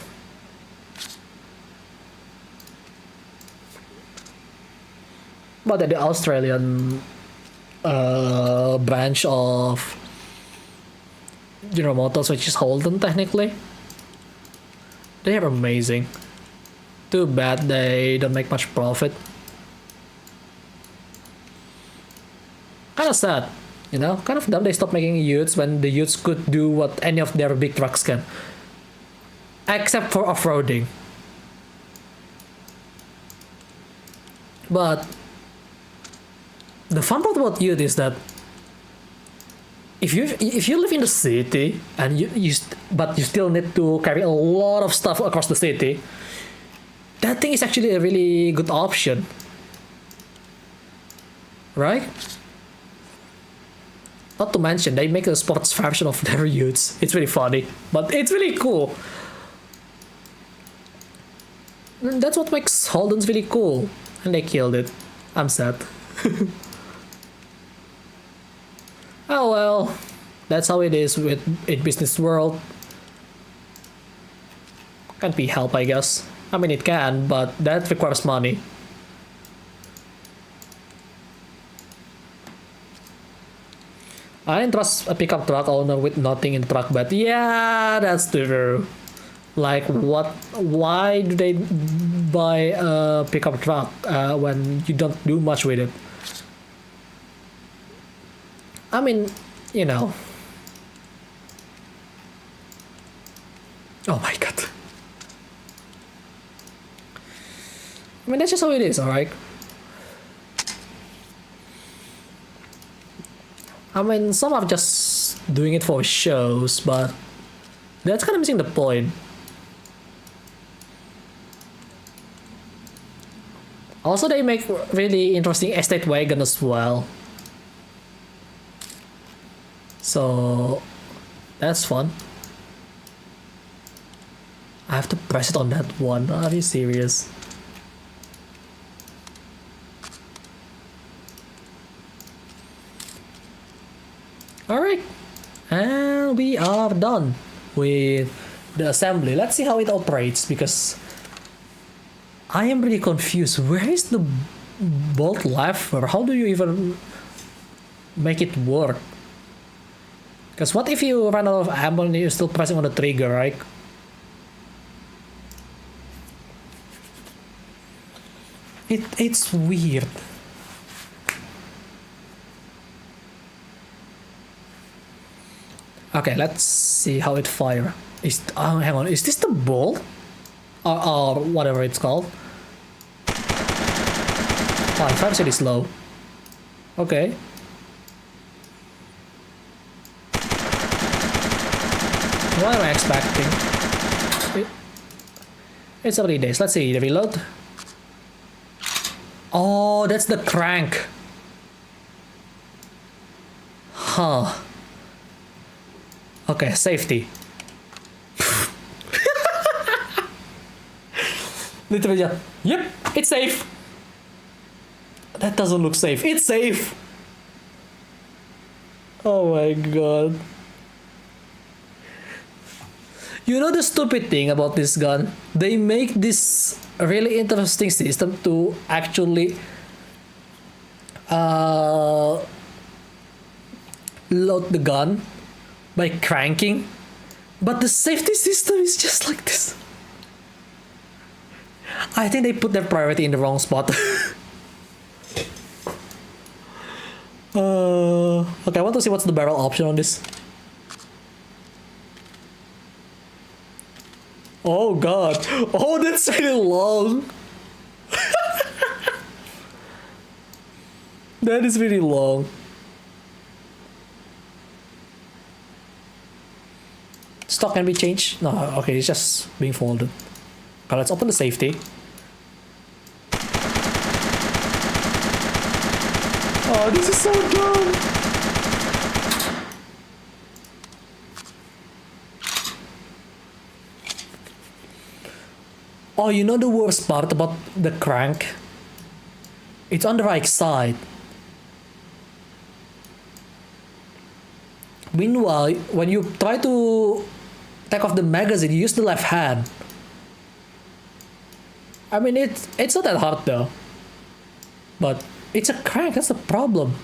Speaker 1: But the Australian branch of General Motors, which is Holden technically, they are amazing. Too bad they don't make much profit. Kind of sad, you know? Kind of dumb they stopped making Utes when the Utes could do what any of their big trucks can. Except for off-roading. But the fun part about Ute is that if you live in the city and but you still need to carry a lot of stuff across the city, that thing is actually a really good option, right? Not to mention they make a sports version of their Utes. It's really funny, but it's really cool. And that's what makes Holden's really cool, and they killed it. I'm sad. Oh well, that's how it is in business world. Can't be helped, I guess. I mean, it can, but that requires money. I didn't trust a pickup truck owner with nothing in the truck bed. Yeah, that's true. Like, what? Why do they buy a pickup truck when you don't do much with it? I mean, you know. Oh my god. I mean, that's just how it is, alright? I mean, some are just doing it for shows, but that's kind of missing the point. Also, they make really interesting estate wagon as well. So that's fun. I have to press it on that one. Are you serious? Alright. And we are done with the assembly. Let's see how it operates, because I am really confused. Where is the bolt lever? How do you even make it work? Because what if you run out of ammo and you're still pressing on the trigger, right? It's weird. Okay, let's see how it fires. Hang on, is this the bolt? Or whatever it's called? Oh, it fires really slow. Okay. What am I expecting? It's already days. Let's see the reload. Oh, that's the crank. Huh. Okay, safety. Literally just, yep, it's safe. That doesn't look safe. It's safe. Oh my god. You know the stupid thing about this gun? They make this really interesting system to actually load the gun by cranking, but the safety system is just like this. I think they put their priority in the wrong spot. Okay, I want to see what's the barrel option on this. Oh god. Oh, that's really long. That is really long. Stock can be changed? No, okay, it's just being folded. Okay, let's open the safety. Oh, this is so dumb. Oh, you know the worst part about the crank? It's on the right side. Meanwhile, when you try to take off the magazine, you use the left hand. I mean, it's not that hard though. But it's a crank, that's the problem.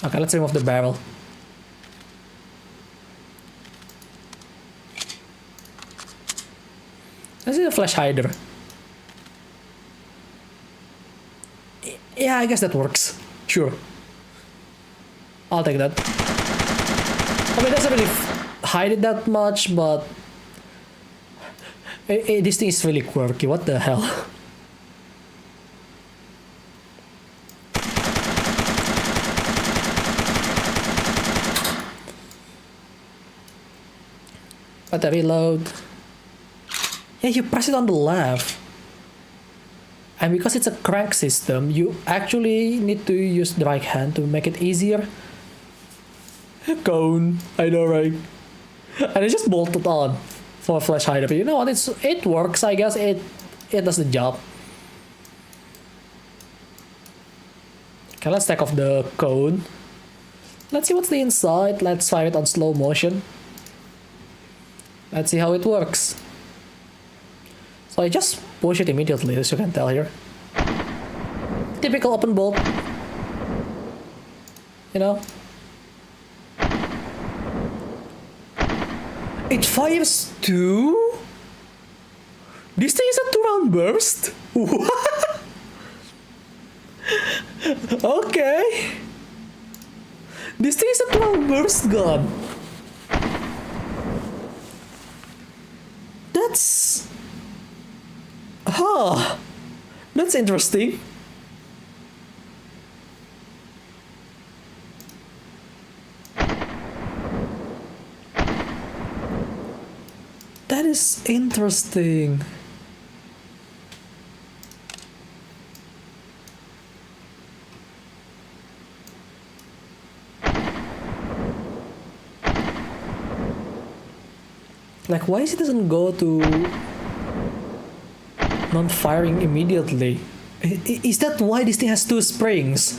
Speaker 1: Okay, let's remove the barrel. Let's see the flash hider. Yeah, I guess that works. Sure. I'll take that. I mean, it doesn't really hide it that much, but this thing is really quirky. What the hell? But I reload. Yeah, you press it on the left. And because it's a crank system, you actually need to use the right hand to make it easier. Cone, I know, right? And it's just bolted on for a flash hider. But you know what? It works. I guess it does the job. Okay, let's take off the cone. Let's see what's the inside. Let's fire it on slow motion. Let's see how it works. So I just push it immediately, as you can tell here. Typical open bolt. You know? It fires two? This thing is a 2-round burst? What? Okay. This thing is a 2-round burst gun. That's... Huh. That's interesting. That is interesting. Like, why is it doesn't go to non-firing immediately? Is that why this thing has two springs?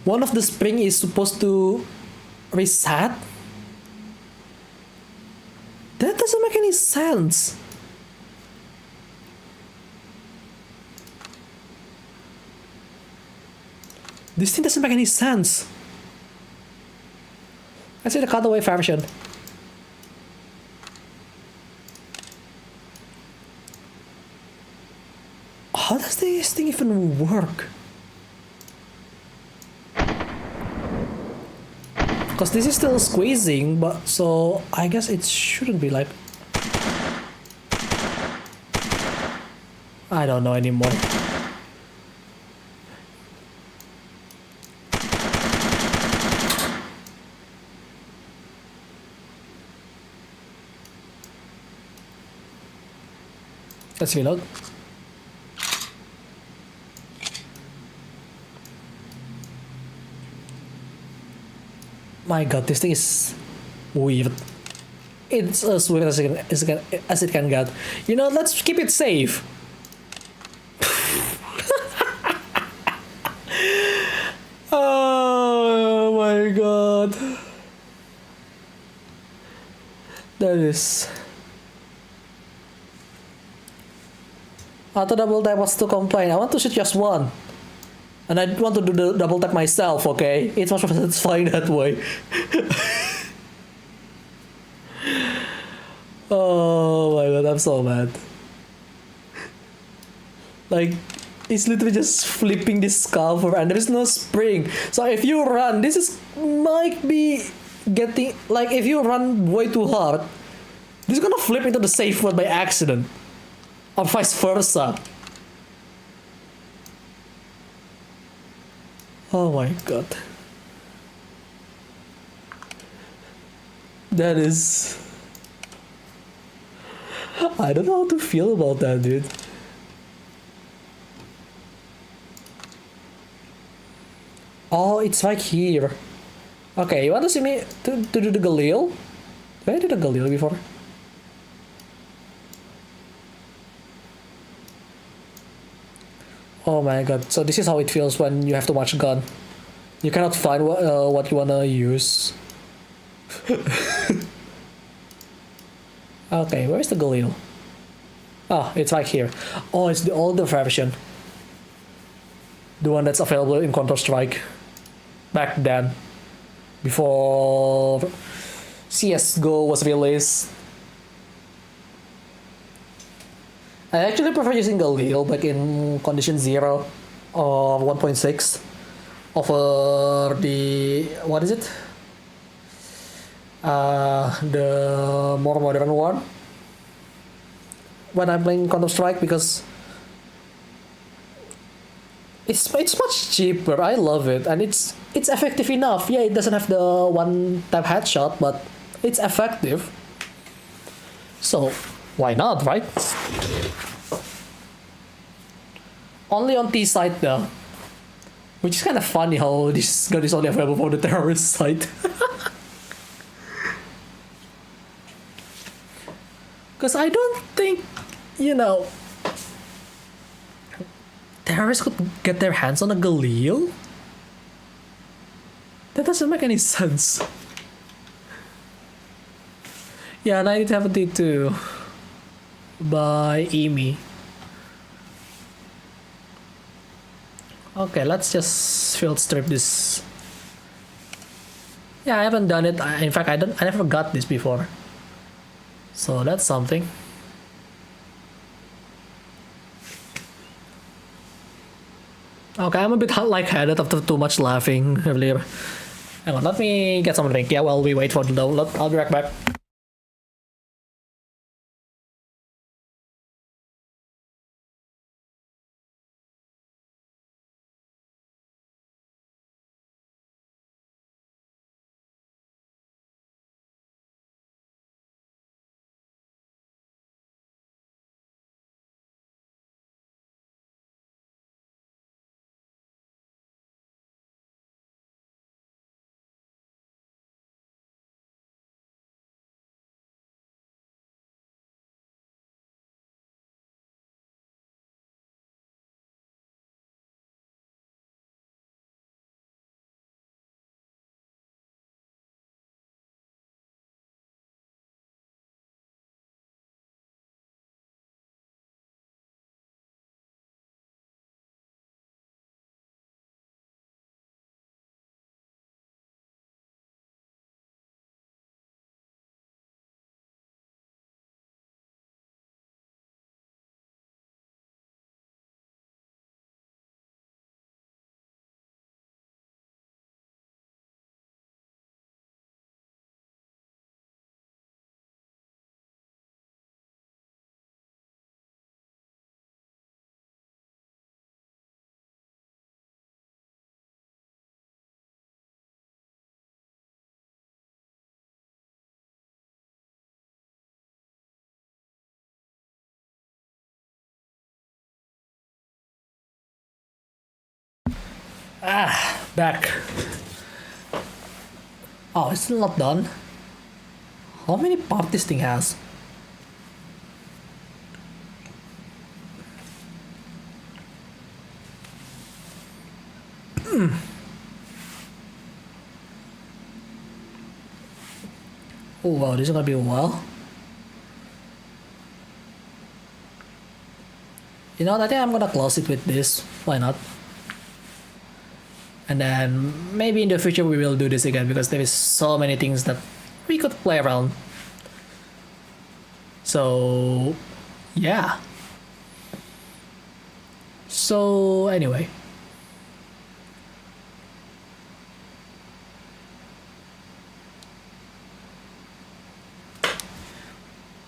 Speaker 1: One of the spring is supposed to reset? That doesn't make any sense. This thing doesn't make any sense. Let's see the cutaway version. How does this thing even work? Because this is still squeezing, but so I guess it shouldn't be like... I don't know anymore. Let's reload. My god, this thing is weird. It's as weird as it can get. You know, let's keep it safe. Oh my god. That is... Auto double tap was to complain. I want to shoot just one. And I want to do the double tap myself, okay? It's much more satisfying that way. Oh my god, I'm so mad. Like, it's literally just flipping this cover and there is no spring. So if you run, this is might be getting... Like, if you run way too hard, this is gonna flip into the safe mode by accident. Or vice versa. Oh my god. That is... I don't know how to feel about that, dude. Oh, it's right here. Okay, you want to see me to do the Galil? Did I do the Galil before? Oh my god, so this is how it feels when you have to watch gun. You cannot find what you wanna use. Okay, where's the Galil? Oh, it's right here. Oh, it's the older version. The one that's available in Counter-Strike. Back then. Before CSGO was released. I actually prefer using Galil back in condition 0 or 1.6 over the, what is it? The more modern one when I'm playing Counter-Strike, because it's much cheaper. I love it, and it's effective enough. Yeah, it doesn't have the one-tap headshot, but it's effective. So why not, right? Only on T site though, which is kind of funny how this gun is only available for the terrorist site. Because I don't think, terrorists could get their hands on a Galil. That doesn't make any sense. Yeah, 1972 by Emi. Okay, let's just field strip this. Yeah, I haven't done it. In fact, I never got this before. So that's something. Okay, I'm a bit lightheaded after too much laughing earlier. Hang on, let me get some drink. Yeah, while we wait for the download, I'll be right back. Back. Oh, it's still not done. How many parts this thing has? Oh wow, this is gonna be a while. You know, I think I'm gonna close it with this. Why not? And then maybe in the future we will do this again, because there is so many things that we could play around. So yeah. So anyway.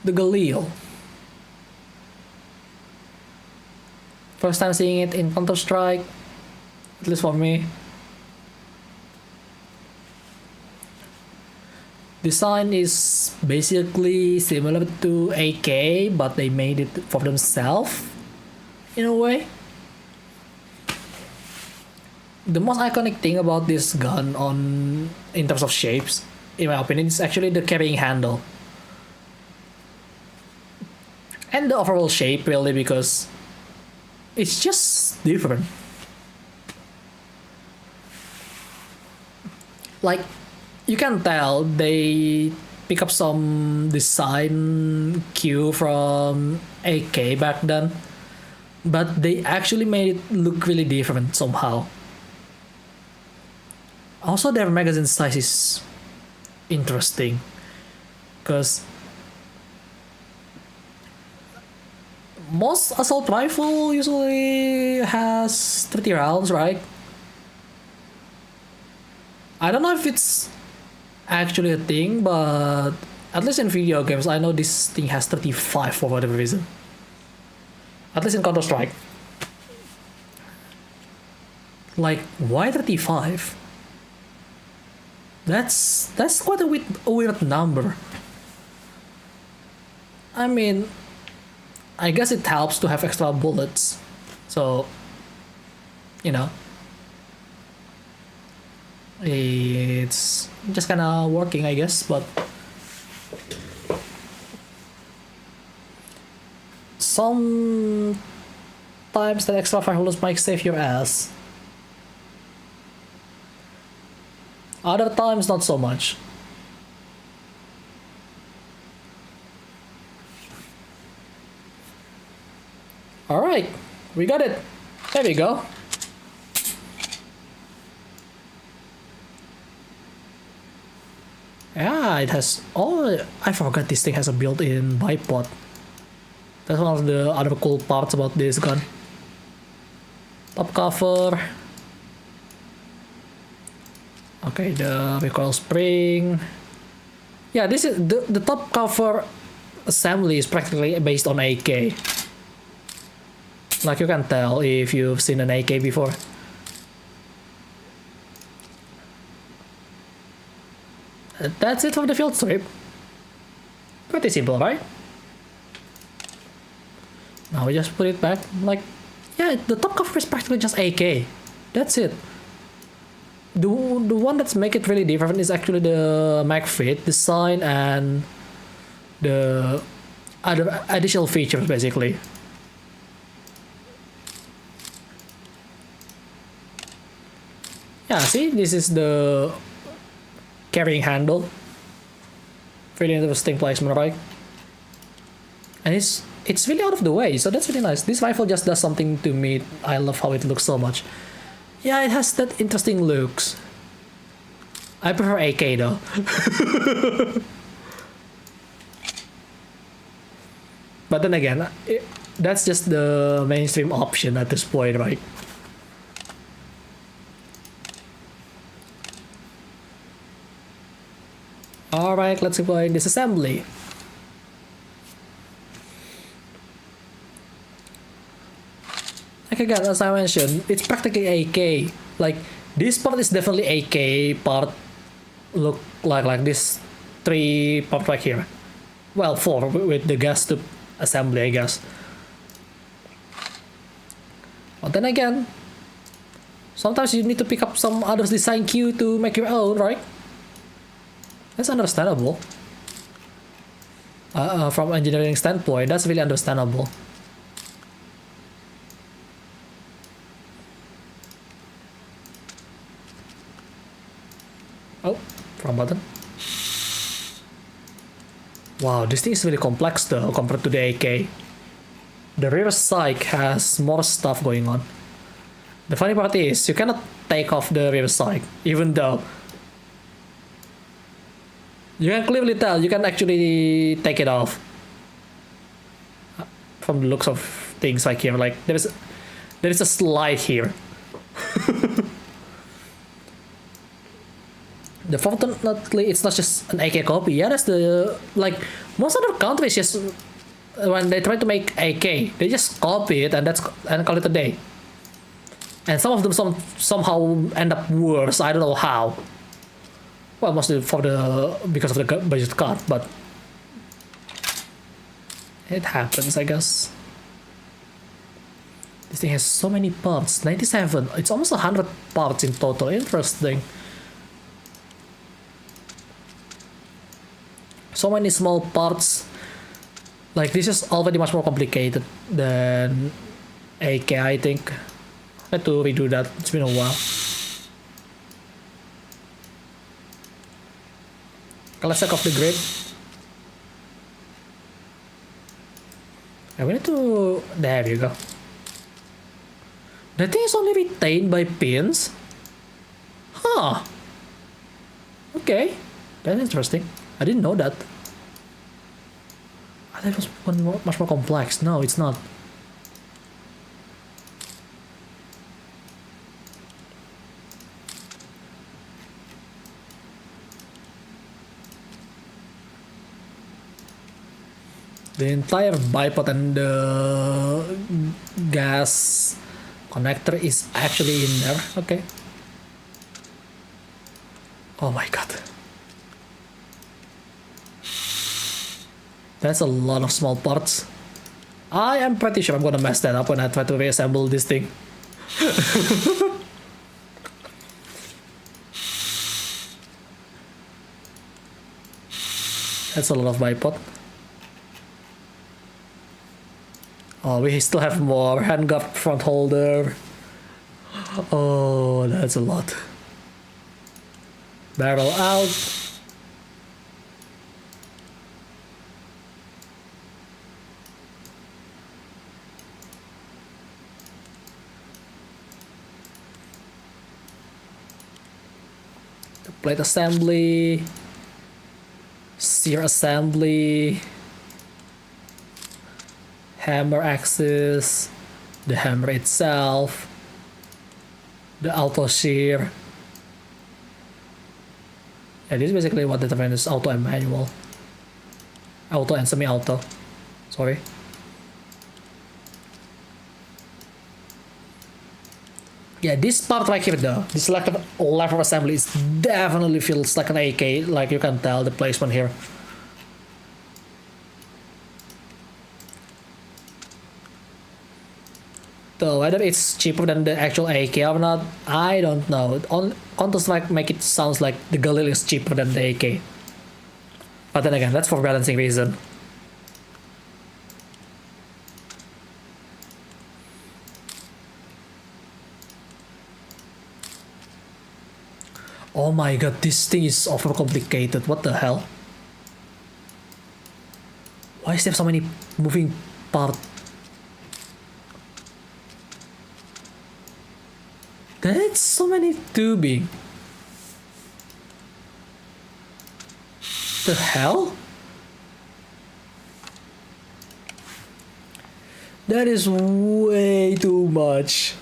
Speaker 1: The Galil. First time seeing it in Counter-Strike, at least for me. Design is basically similar to AK, but they made it for themselves in a way. The most iconic thing about this gun in terms of shapes, in my opinion, is actually the carrying handle. And the overall shape, really, because it's just different. like you can tell they pick up some design cue from AK back then, but they actually made it look really different somehow. Also, their magazine size is interesting because most assault rifle usually has 30 rounds, right? I don't know if it's actually a thing, but at least in video games, I know this thing has 35 for whatever reason. At least in Counter-Strike. Like, why 35? That's quite a weird number. I mean, I guess it helps to have extra bullets. So, you know, it's just kind of working, I guess, but sometimes that extra 5 bullets might save your ass. Other times, not so much. Alright, we got it. There we go. Yeah, it has... Oh, I forgot this thing has a built-in bipod. That's one of the other cool parts about this gun. Top cover. Okay, the recoil spring. Yeah, this is the top cover assembly is practically based on AK. Like you can tell if you've seen an AK before. That's it for the field strip. Pretty simple, right? Now we just put it back. Like, yeah, the top cover is practically just AK. That's it. The one that's make it really different is actually the mag fit design and the other additional features, basically. Yeah, see, this is the carrying handle. Really interesting placement, right? And it's really out of the way, so that's really nice. This rifle just does something to me. I love how it looks so much. Yeah, it has that interesting looks. I prefer AK though. But then again, that's just the mainstream option at this point, right? Alright, let's go in disassembly. Like again, as I mentioned, it's practically AK. Like, this part is definitely AK part. Look like this 3 part right here. Well, 4 with the gas tube assembly, I guess. But then again, sometimes you need to pick up some other design cue to make your own, right? That's understandable. From engineering standpoint, that's really understandable. Oh, wrong button. Wow, this thing is really complex though compared to the AK. The rear sight has more stuff going on. The funny part is you cannot take off the rear sight, even though you can clearly tell you can actually take it off. From the looks of things like here, like there is a slide here. Fortunately, it's not just an AK copy. Yeah, that's the like most other countries just when they try to make AK, they just copy it and call it a day. And some of them somehow end up worse. I don't know how. Well, mostly because of the budget cut, but it happens, I guess. This thing has so many parts. 97. It's almost 100 parts in total. Interesting. So many small parts. Like, this is already much more complicated than AK, I think. I had to redo that. It's been a while. Okay, let's take off the grip. And we need to... There you go. The thing is only retained by pins? Huh. Okay. That's interesting. I didn't know that. I thought it was much more complex. No, it's not. The entire bipod and the gas connector is actually in there. Okay. Oh my god. That's a lot of small parts. I am pretty sure I'm gonna mess that up when I try to reassemble this thing. That's a lot of bipod. Oh, we still have more. Handguard front holder. Oh, that's a lot. Barrel out. The plate assembly. Sear assembly. Hammer axis, the hammer itself, the auto shear. Yeah, this is basically what determines auto and manual. Auto and semi-auto. Sorry. Yeah, this part right here though, this selective lever assembly is definitely feels like an AK, like you can tell the placement here. So whether it's cheaper than the actual AK or not, I don't know. On Counter-Strike make it sounds like the Galil is cheaper than the AK. But then again, that's for balancing reason. Oh my god, this thing is overcomplicated. What the hell? Why is there so many moving parts? That's so many tubing. The hell? That is way too much.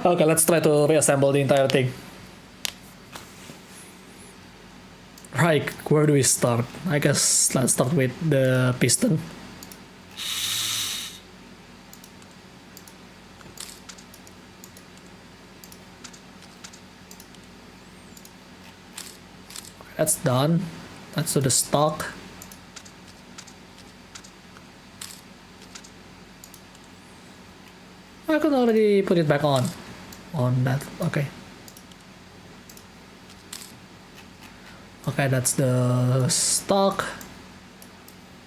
Speaker 1: Okay, let's try to reassemble the entire thing. Right, where do we start? I guess let's start with the piston. That's done. Let's do the stock. I could already put it back on that. Okay. Okay, that's the stock.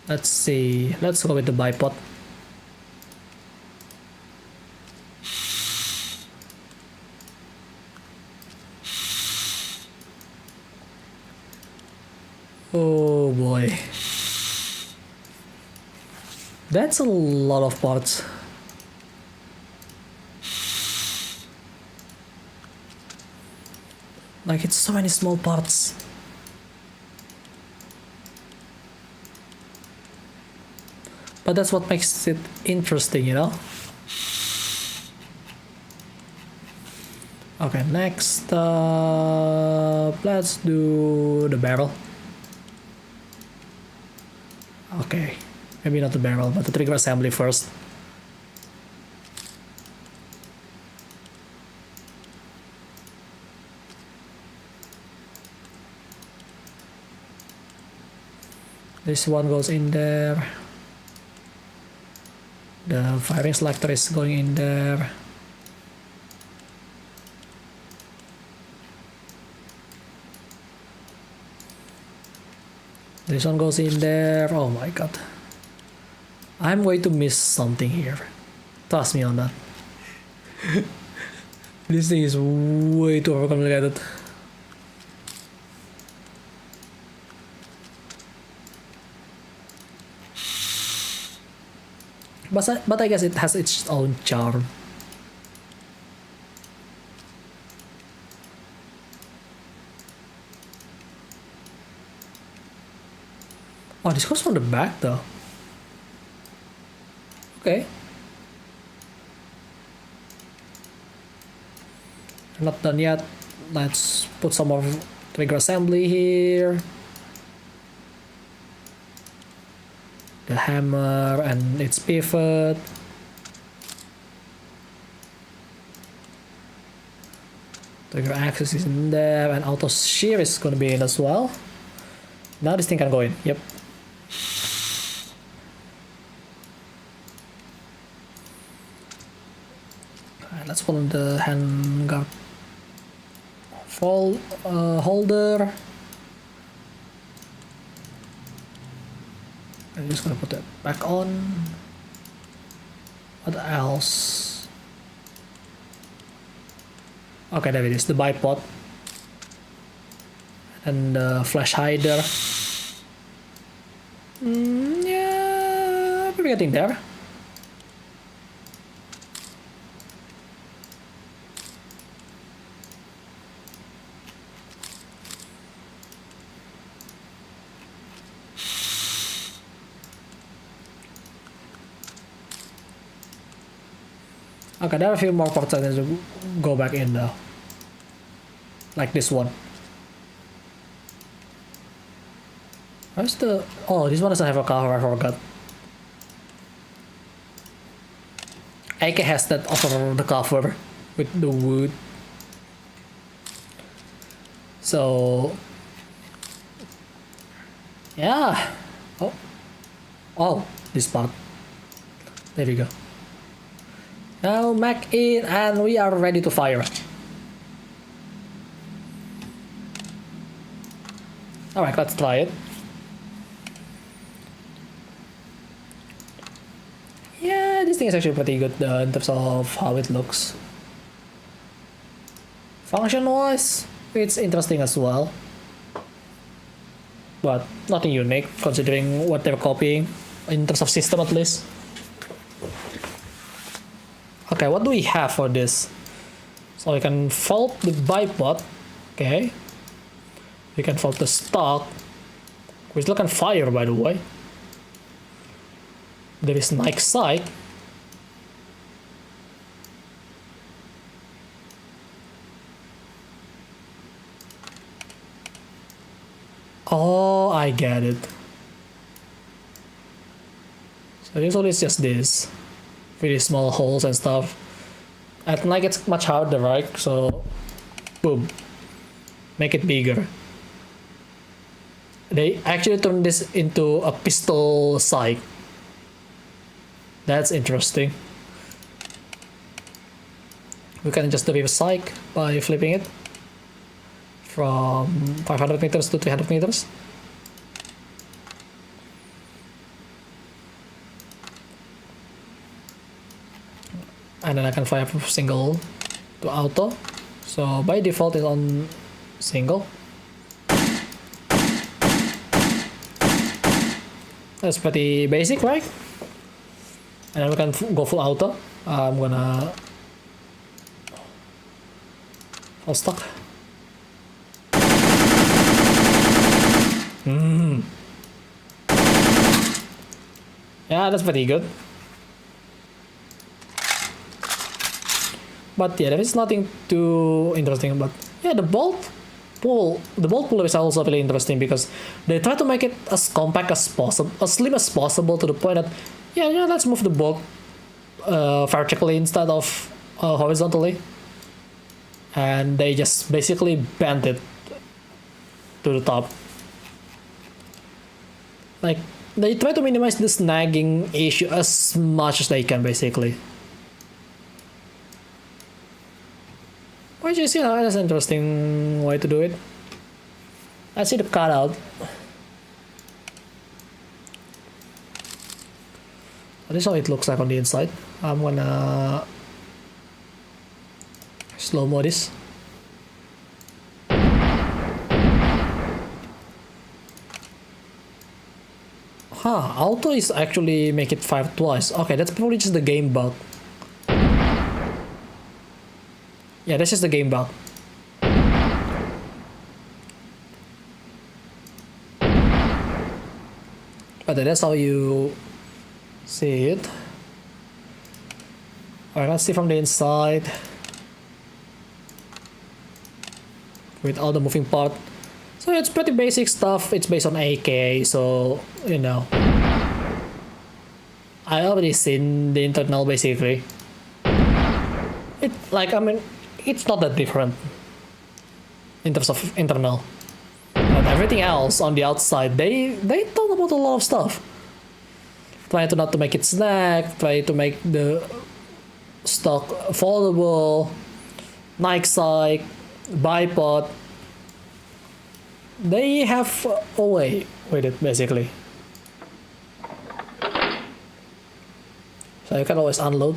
Speaker 1: Let's see. Let's go with the bipod. Oh boy. That's a lot of parts. Like, it's so many small parts. But that's what makes it interesting, you know? Okay, next up, let's do the barrel. Okay, maybe not the barrel, but the trigger assembly first. This one goes in there. The firing selector is going in there. This one goes in there. Oh my god. I'm going to miss something here. Trust me on that. This thing is way too overcomplicated. but I guess it has its own charm. Oh, this goes from the back though. Okay. Not done yet. Let's put some more trigger assembly here. The hammer and its pivot. Trigger axis is in there, and auto shear is gonna be in as well. Now this thing can go in. Yep. Let's pull on the handguard holder. I'm just gonna put that back on. What else? Okay, there it is, the bipod. And the flash hider. Yeah, we're getting there. Okay, there are a few more parts that need to go back in though. Like this one. Where's the... Oh, this one doesn't have a cover, I forgot. AK has that over the cover with the wood. So... Yeah! Oh, this part. There we go. Now Mac in, and we are ready to fire. Alright, let's try it. Yeah, this thing is actually pretty good in terms of how it looks. Function wise, it's interesting as well. But nothing unique considering what they're copying, in terms of system at least. Okay, what do we have for this? So we can fault the bipod. Okay. We can fault the stock, which look on fire by the way. There is Nike sight. Oh, I get it. So usually it's just this. Really small holes and stuff. At night it's much harder, right? So, boom. Make it bigger. They actually turned this into a pistol sight. That's interesting. We can adjust the wave sight by flipping it from 500 meters to 300 meters. And then I can fire from single to auto. So by default it's on single. That's pretty basic, right? And then we can go full auto. I'm gonna full stock. Yeah, that's pretty good. But yeah, there is nothing too interesting. But yeah, the bolt pull is also really interesting because they try to make it as compact as possible, as slim as possible, to the point that yeah, let's move the bolt vertically instead of horizontally, and they just basically bend it to the top. Like they try to minimize the snagging issue as much as they can, basically. Which is, you know, that's an interesting way to do it. I see the cutout. This is how it looks like on the inside. I'm gonna slow-mo this. Auto is actually make it fire twice. Okay, that's probably just the game bug. Yeah, that's just the game bug. But that's how you see it. Alright, let's see from the inside. With all the moving part. So it's pretty basic stuff. It's based on AK, so you know. I already seen the internal basically. It like I mean it's not that different in terms of internal. But everything else on the outside, they thought about a lot of stuff. Try to not to make it snag, try to make the stock foldable, Nike side, bipod. They have a way with it basically. So you can always unload.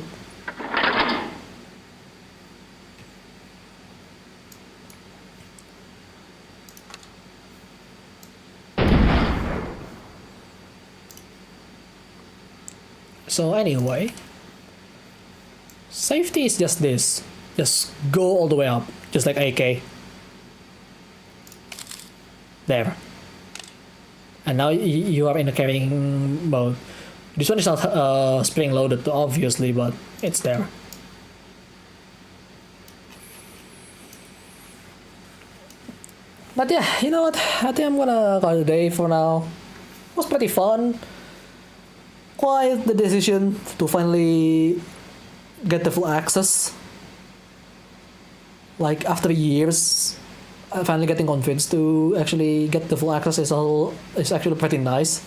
Speaker 1: So anyway, safety is just this. Just go all the way up, just like AK. There. And now you are in the carrying mode. This one is not spring loaded obviously, but it's there. But yeah, you know what? I think I'm gonna call it a day for now. It was pretty fun. Quite the decision to finally get the full access. Like after years, finally getting convinced to actually get the full access is actually pretty nice.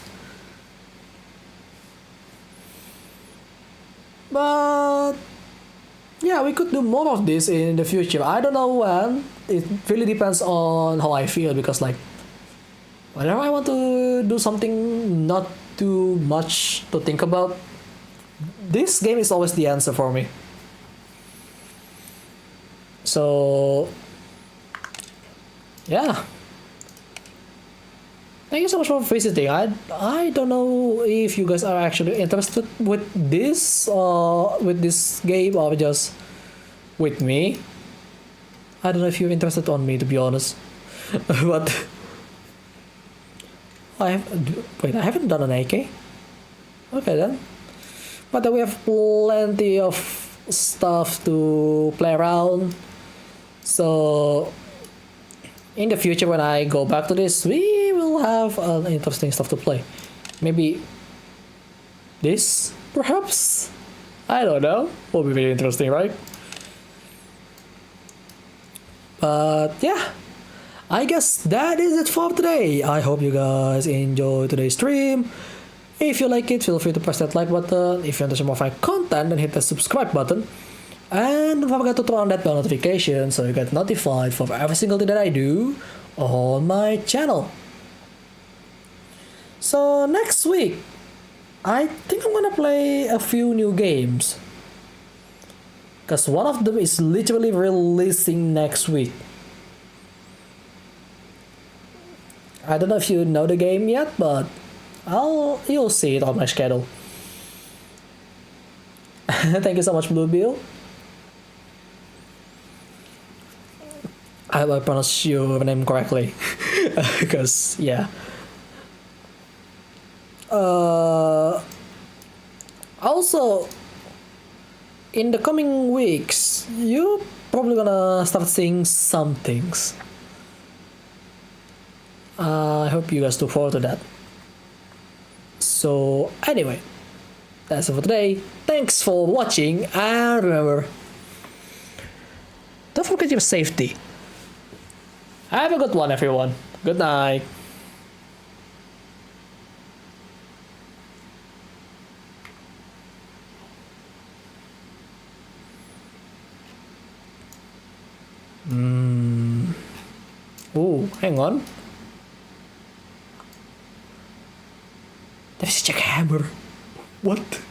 Speaker 1: But yeah, we could do more of this in the future. I don't know when. It really depends on how I feel, because like whenever I want to do something not too much to think about, this game is always the answer for me. So yeah, thank you so much for visiting. I don't know if you guys are actually interested with this game or just with me. I don't know if you're interested on me, to be honest. But I haven't done an AK. Okay then. But then we have plenty of stuff to play around. So in the future, when I go back to this, we will have interesting stuff to play. Maybe this, perhaps? I don't know. Will be very interesting, right? But yeah, I guess that is it for today. I hope you guys enjoyed today's stream. If you like it, feel free to press that like button. If you want to see more of my content, then hit the subscribe button. And don't forget to turn on that bell notification so you get notified for every single thing that I do on my channel. So next week, I think I'm gonna play a few new games. Because one of them is literally releasing next week. I don't know if you know the game yet, but you'll see it on my schedule. Thank you so much, Blue Bill. I hope I pronounced your name correctly. Because, yeah. Also, in the coming weeks, you're probably gonna start seeing some things. I hope you guys look forward to that. So, anyway, that's it for today. Thanks for watching, and remember, don't forget your safety. Have a good one, everyone. Good night. Oh, hang on. There's a jackhammer. What?